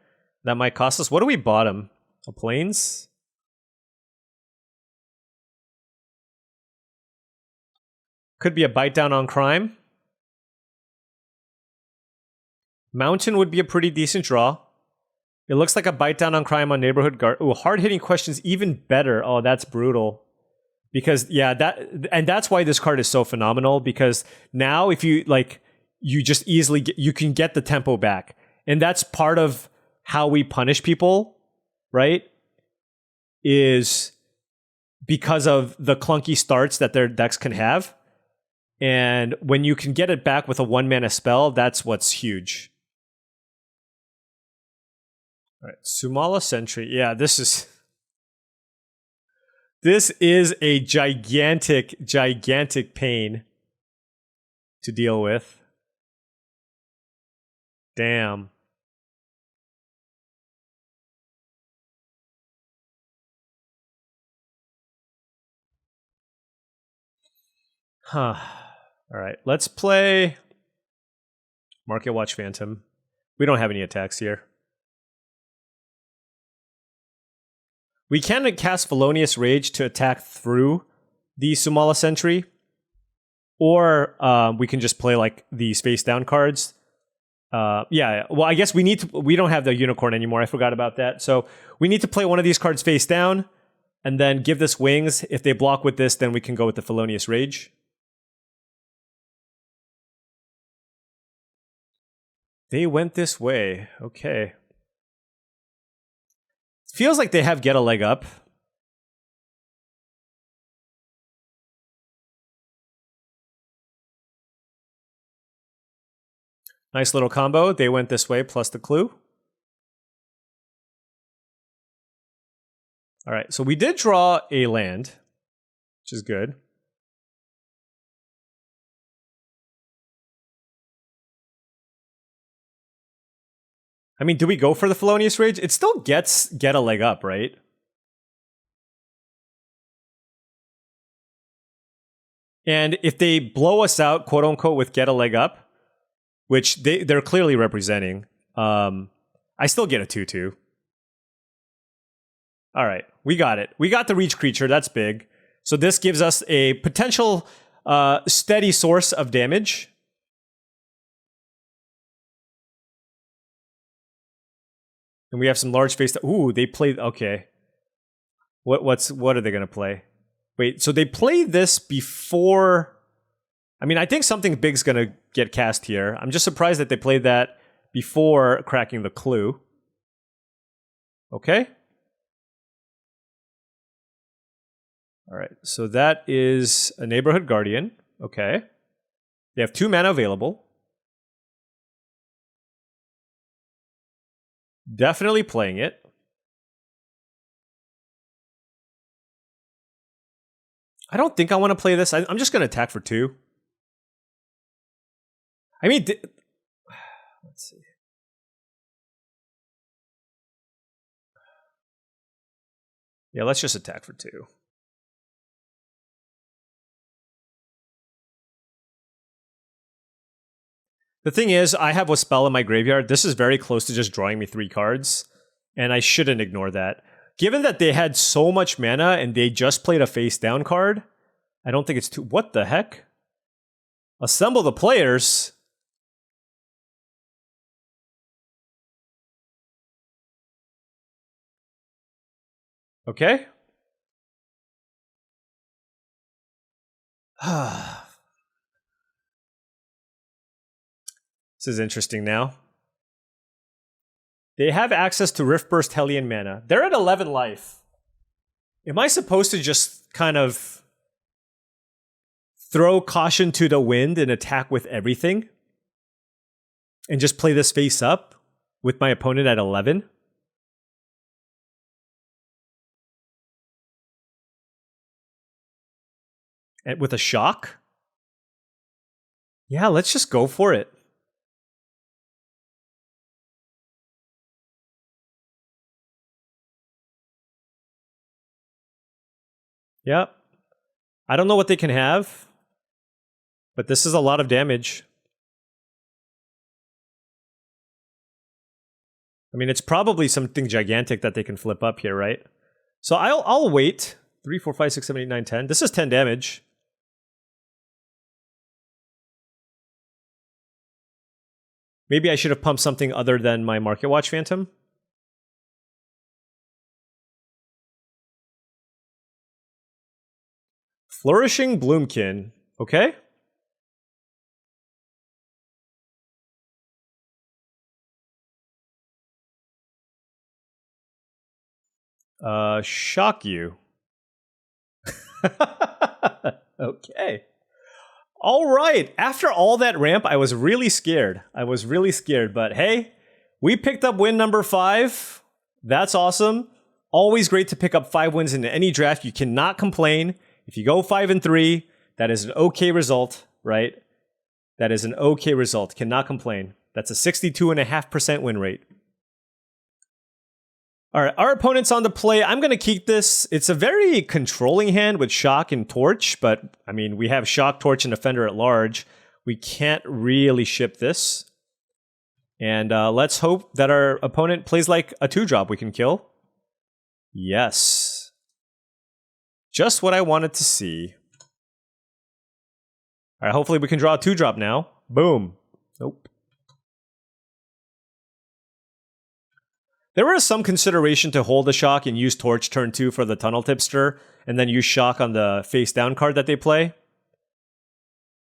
Speaker 1: That might cost us. What do we bottom? A plains? Could be a bite down on crime. Mountain would be a pretty decent draw. It looks like a bite down on crime on Neighborhood Guard. Ooh, hard-hitting questions even better. Oh, that's brutal. Because, yeah, that's why this card is so phenomenal. Because now if you, like, you just easily you can get the tempo back. And that's part of how we punish people, right? Is because of the clunky starts that their decks can have. And when you can get it back with a 1-mana spell, that's what's huge. All right, Sumala Sentry. Yeah, this is a gigantic pain to deal with. Damn. Huh. All right, let's play Market Watch Phantom. We don't have any attacks here. We can cast Felonious Rage to attack through the Sumala Sentry, or we can just play like these face down cards. Yeah, well, I guess we don't have the Unicorn anymore. I forgot about that. So we need to play one of these cards face down, and then give this wings. If they block with this, then we can go with the Felonious Rage. They went this way. Okay. Feels like they have get a leg up. Nice little combo. They went this way plus the clue. All right, so we did draw a land, which is good. I mean, do we go for the Felonious Rage? It still gets get a leg up, right? And if they blow us out, quote unquote, with get a leg up, which they're clearly representing, I still get a 2/2. All right, we got it. We got the reach creature. That's big. So this gives us a potential steady source of damage. And we have some large face. Ooh, they played. Okay. What are they gonna play? Wait, so they played this before. I mean, I think something big's gonna get cast here. I'm just surprised that they played that before cracking the clue. Okay. All right, so that is a Neighborhood Guardian. Okay. They have 2 mana available. Definitely playing it. I don't think I want to play this. I'm just going to attack for 2. I mean, let's see. Yeah, let's just attack for 2. The thing is, I have a spell in my graveyard. This is very close to just drawing me 3 cards, and I shouldn't ignore that. Given that they had so much mana and they just played a face down card, I don't think it's too... What the heck? Assemble the players? Okay. This is interesting now. They have access to Riftburst Hellion mana. They're at 11 life. Am I supposed to just kind of throw caution to the wind and attack with everything? And just play this face up with my opponent at 11? And with a shock? Yeah, let's just go for it. Yep. I don't know what they can have, but this is a lot of damage. I mean, it's probably something gigantic that they can flip up here, right? So I'll wait. 3, 4, 5, 6, 7, 8, 9, 10. This is 10 damage. Maybe I should have pumped something other than my Market Watch Phantom. Flourishing Bloomkin. Okay. Shock you. Okay. All right. After all that ramp, I was really scared. But hey, we picked up win number 5. That's awesome. Always great to pick up 5 wins in any draft. You cannot complain. If you go 5-3, that is an okay result, right? That is an okay result. Cannot complain. That's a 62.5% win rate. All right, our opponent's on the play. I'm going to keep this. It's a very controlling hand with Shock and Torch, but I mean, we have Shock, Torch, and Defender at large. We can't really ship this. And let's hope that our opponent plays like a 2-drop we can kill. Yes. Just what I wanted to see. All right, hopefully we can draw a 2-drop now. Boom. Nope. There was some consideration to hold the Shock and use Torch turn 2 for the Tunnel Tipster, and then use Shock on the face down card that they play.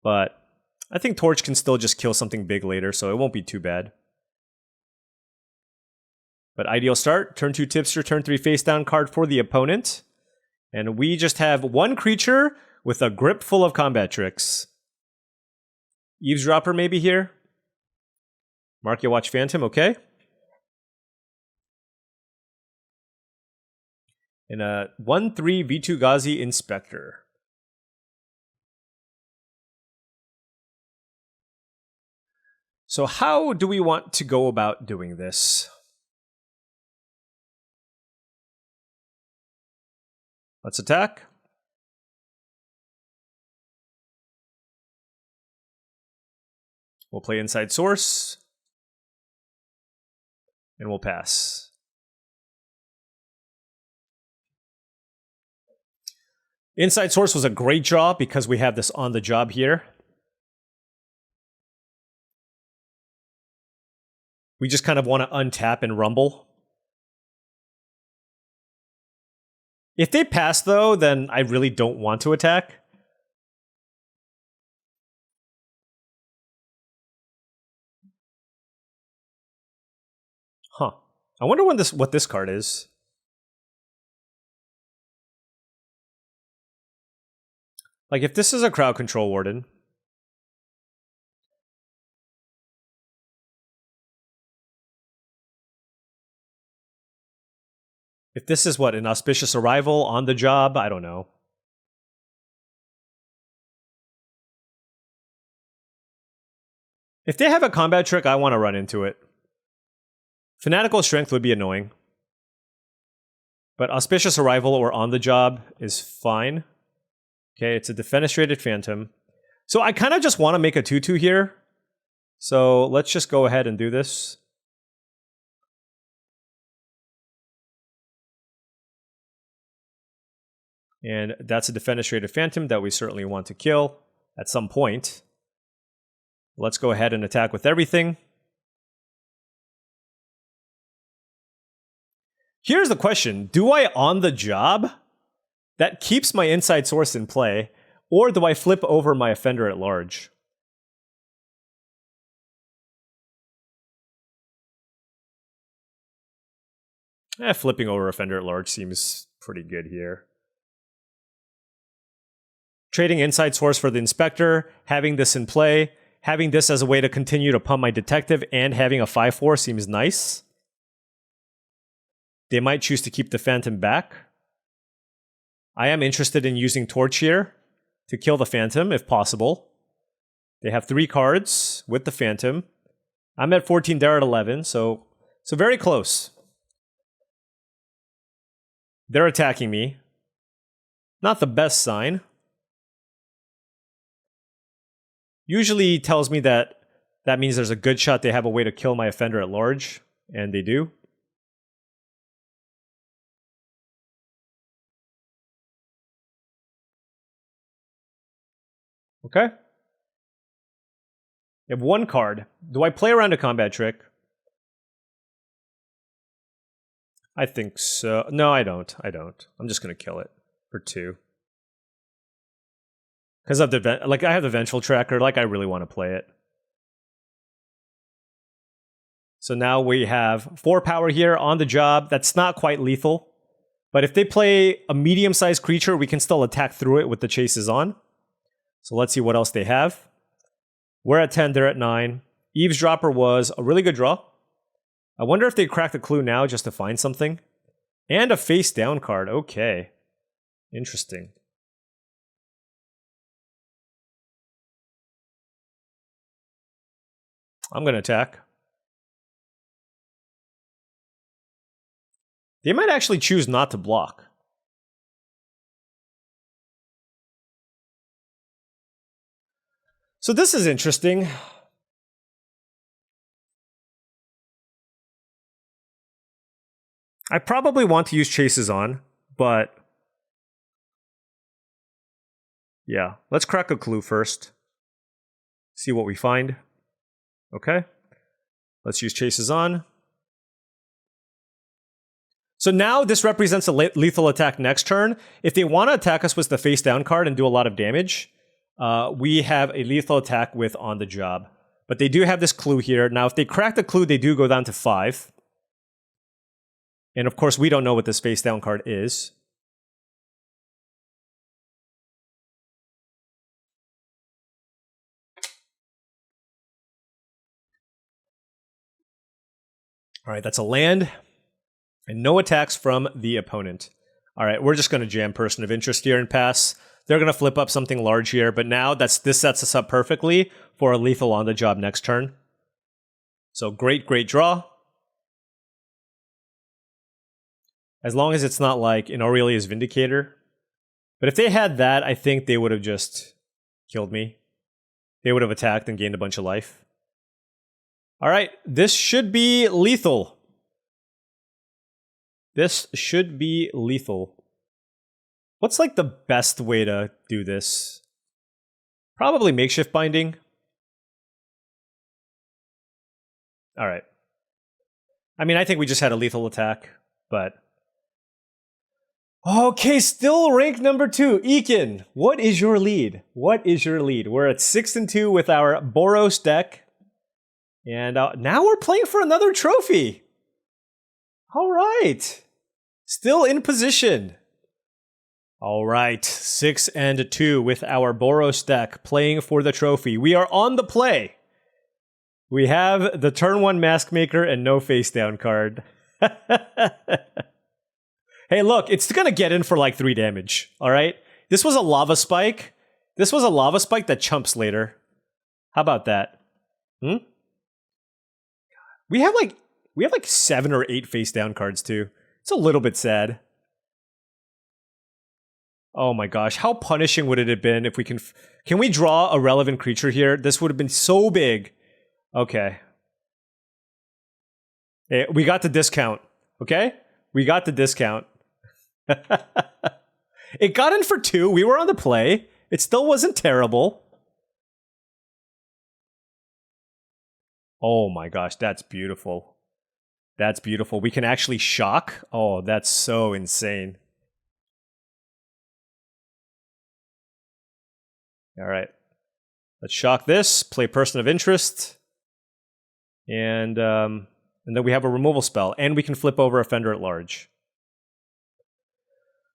Speaker 1: But I think Torch can still just kill something big later, so it won't be too bad. But ideal start, turn 2 Tipster, turn 3 face down card for the opponent. And we just have 1 creature with a grip full of combat tricks. Eavesdropper maybe here. Market Watch Phantom, okay. And a 1/3 V2 Ghazi Inspector. So how do we want to go about doing this? Let's attack. We'll play Inside Source. And we'll pass. Inside Source was a great draw because we have this on the job here. We just kind of want to untap and rumble. If they pass, though, then I really don't want to attack. Huh. I wonder what this card is. Like, if this is a Crowd Control Warden. If this is what, an Auspicious Arrival on the job? I don't know. If they have a combat trick, I want to run into it. Fanatical Strength would be annoying. But Auspicious Arrival or On the Job is fine. Okay, it's a Defenestrated Phantom. So I kind of just want to make a 2/2 here. So let's just go ahead and do this. And that's a Defenestrated Phantom that we certainly want to kill at some point. Let's go ahead and attack with everything. Here's the question. Do I On the Job? That keeps my Inside Source in play. Or do I flip over my Offender at Large? Flipping over Offender at Large seems pretty good here. Trading Inside Source for the Inspector, having this in play, having this as a way to continue to pump my Detective, and having a 5/4 seems nice. They might choose to keep the Phantom back. I am interested in using Torch here to kill the Phantom, if possible. They have 3 cards with the Phantom. I'm at 14, they're at 11, so very close. They're attacking me. Not the best sign. Usually tells me that means there's a good shot they have a way to kill my Offender at Large, and they do. Okay. You have 1 card. Do I play around a combat trick? I think so. No, I don't. I'm just going to kill it for 2. Because of I have the Vengeful Tracker, I really want to play it. So now we have 4 power here on the job. That's not quite lethal. But if they play a medium-sized creature, we can still attack through it with the chases on. So let's see what else they have. We're at 10, they're at 9. Eavesdropper was a really good draw. I wonder if they crack the clue now just to find something. And a face down card, okay. Interesting. I'm going to attack. They might actually choose not to block. So this is interesting. I probably want to use chases on, but yeah, let's crack a clue first. See what we find. Okay, let's use chases on. So now this represents a lethal attack next turn. If they want to attack us with the face down card and do a lot of damage, we have a lethal attack with On the Job. But they do have this clue here. Now, if they crack the clue, they do go down to 5. And of course, we don't know what this face down card is. All right, that's a land. And no attacks from the opponent. All right, we're just going to jam Person of Interest here and pass. They're going to flip up something large here, but now this sets us up perfectly for a lethal On the Job next turn. So great draw. As long as it's not like an Aurelia's Vindicator. But if they had that, I think they would have just killed me. They would have attacked and gained a bunch of life. Alright, this should be lethal. This should be lethal. What's like the best way to do this? Probably Makeshift Binding. Alright. I mean, I think we just had a lethal attack, but... Okay, still rank number 2. Ekin, what is your lead? What is your lead? We're at 6-2 with our Boros deck. And now we're playing for another trophy. All right. Still in position. All right, 6-2 with our Boros deck playing for the trophy. We are on the play. We have the turn 1 Mask Maker and no face down card. Hey, look, it's going to get in for like 3 damage, all right? This was a Lava Spike. This was a Lava Spike that chumps later. How about that? We have like 7 or 8 face down cards too. It's a little bit sad. Oh my gosh, how punishing would it have been if we can we draw a relevant creature here? This would have been so big. Okay. Hey, we got the discount, okay? We got the discount. It got in for 2. We were on the play. It still wasn't terrible. Oh my gosh, that's beautiful. That's beautiful. We can actually shock. Oh, that's so insane. All right. Let's shock this, play Person of Interest. And then we have a removal spell. And we can flip over Offender at Large.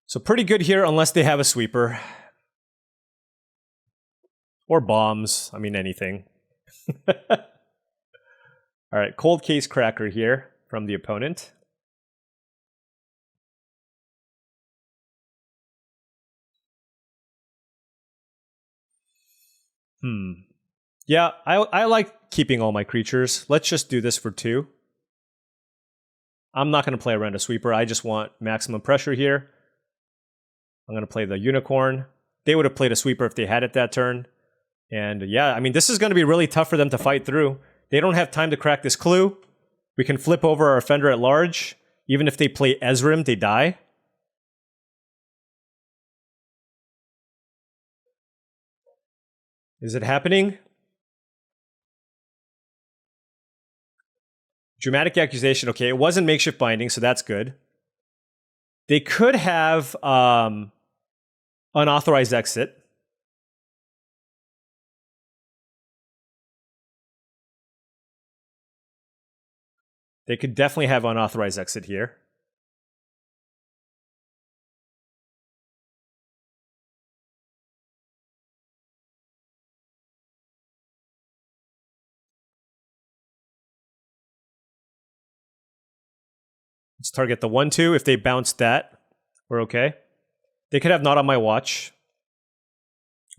Speaker 1: So pretty good here, unless they have a sweeper. Or bombs. I mean, anything. Alright, Cold Case Cracker here from the opponent. Yeah, I like keeping all my creatures. Let's just do this for 2. I'm not going to play around a sweeper. I just want maximum pressure here. I'm going to play the Unicorn. They would have played a sweeper if they had it that turn. And yeah, I mean, this is going to be really tough for them to fight through. They don't have time to crack this clue. We can flip over our Offender at Large. Even if they play Ezrim, they die. Is it happening? Dramatic Accusation. Okay, it wasn't Makeshift Binding, so that's good. They could have Unauthorized Exit. They could definitely have Unauthorized Exit here. Let's target the 1-2. If they bounce that, we're okay. They could have Not on My Watch.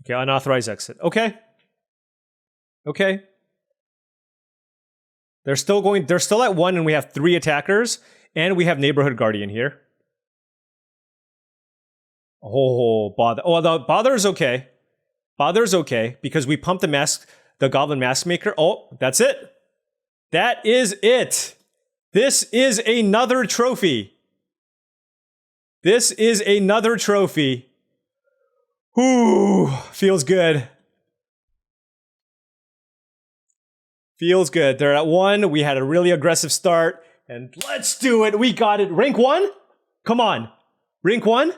Speaker 1: Okay, Unauthorized Exit. Okay. Okay. They're still at 1 and we have 3 attackers. And we have Neighborhood Guardian here. Oh, Bother. Oh, the Bother's okay. Bother's okay because we pumped the Goblin Mask Maker. Oh, that's it. That is it. This is another trophy. This is another trophy. Whew, feels good. Feels good. They're at 1. We had a really aggressive start. And let's do it. We got it. Rank 1? Come on. Rank 1?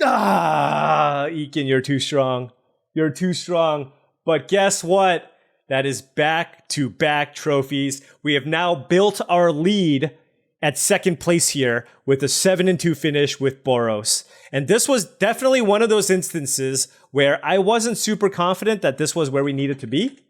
Speaker 1: Ah, Ekin, you're too strong. You're too strong. But guess what? That is back-to-back trophies. We have now built our lead at 2nd place here with a 7-2 finish with Boros. And this was definitely one of those instances where I wasn't super confident that this was where we needed to be.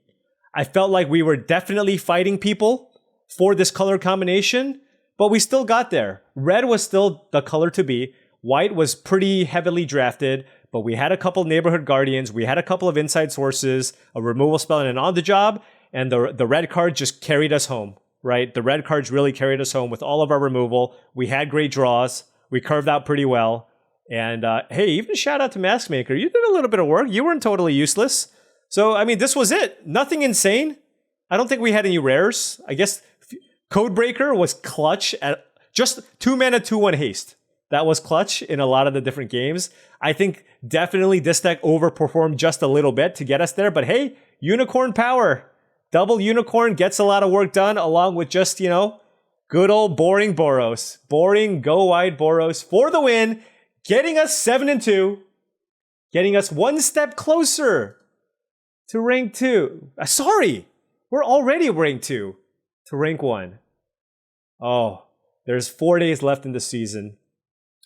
Speaker 1: I felt like we were definitely fighting people for this color combination, but we still got there. Red was still the color to be. White was pretty heavily drafted, but we had a couple Neighborhood Guardians, we had a couple of inside sources, a removal spell, and an on the job. and the red card just carried us home, right? The red cards really carried us home with all of our removal. We had great draws. We curved out pretty well. And hey, even shout out to Maskmaker. You did a little bit of work. You weren't totally useless. So, I mean, this was it. Nothing insane. I don't think we had any rares. I guess Codebreaker was clutch at just 2-mana, 2/1 haste. That was clutch in a lot of the different games. I think definitely this deck overperformed just a little bit to get us there. But hey, Unicorn power. Double Unicorn gets a lot of work done along with just, you know, good old boring Boros. Boring, go wide Boros for the win. Getting us 7-2. Getting us one step closer to rank 2. Sorry, we're already rank 2 to rank 1. Oh, there's 4 days left in the season.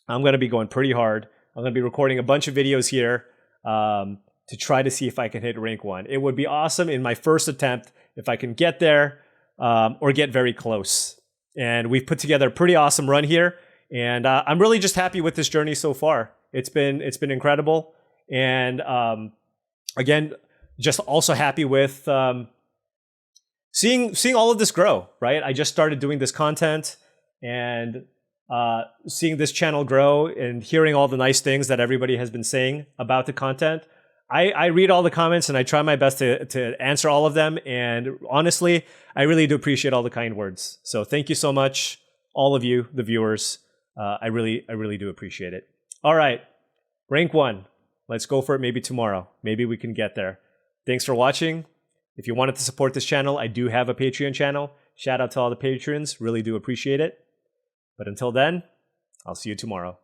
Speaker 1: I'm going to be going pretty hard. I'm going to be recording a bunch of videos here to try to see if I can hit rank 1. It would be awesome in my first attempt if I can get there or get very close. And we've put together a pretty awesome run here. And I'm really just happy with this journey so far. It's been incredible. And again, just also happy with seeing all of this grow, right? I just started doing this content and seeing this channel grow and hearing all the nice things that everybody has been saying about the content. I read all the comments and I try my best to answer all of them. And honestly, I really do appreciate all the kind words. So thank you so much, all of you, the viewers. I really do appreciate it. All right, rank 1. Let's go for it maybe tomorrow. Maybe we can get there. Thanks for watching. If you wanted to support this channel, I do have a Patreon channel. Shout out to all the patrons. Really do appreciate it. But until then, I'll see you tomorrow.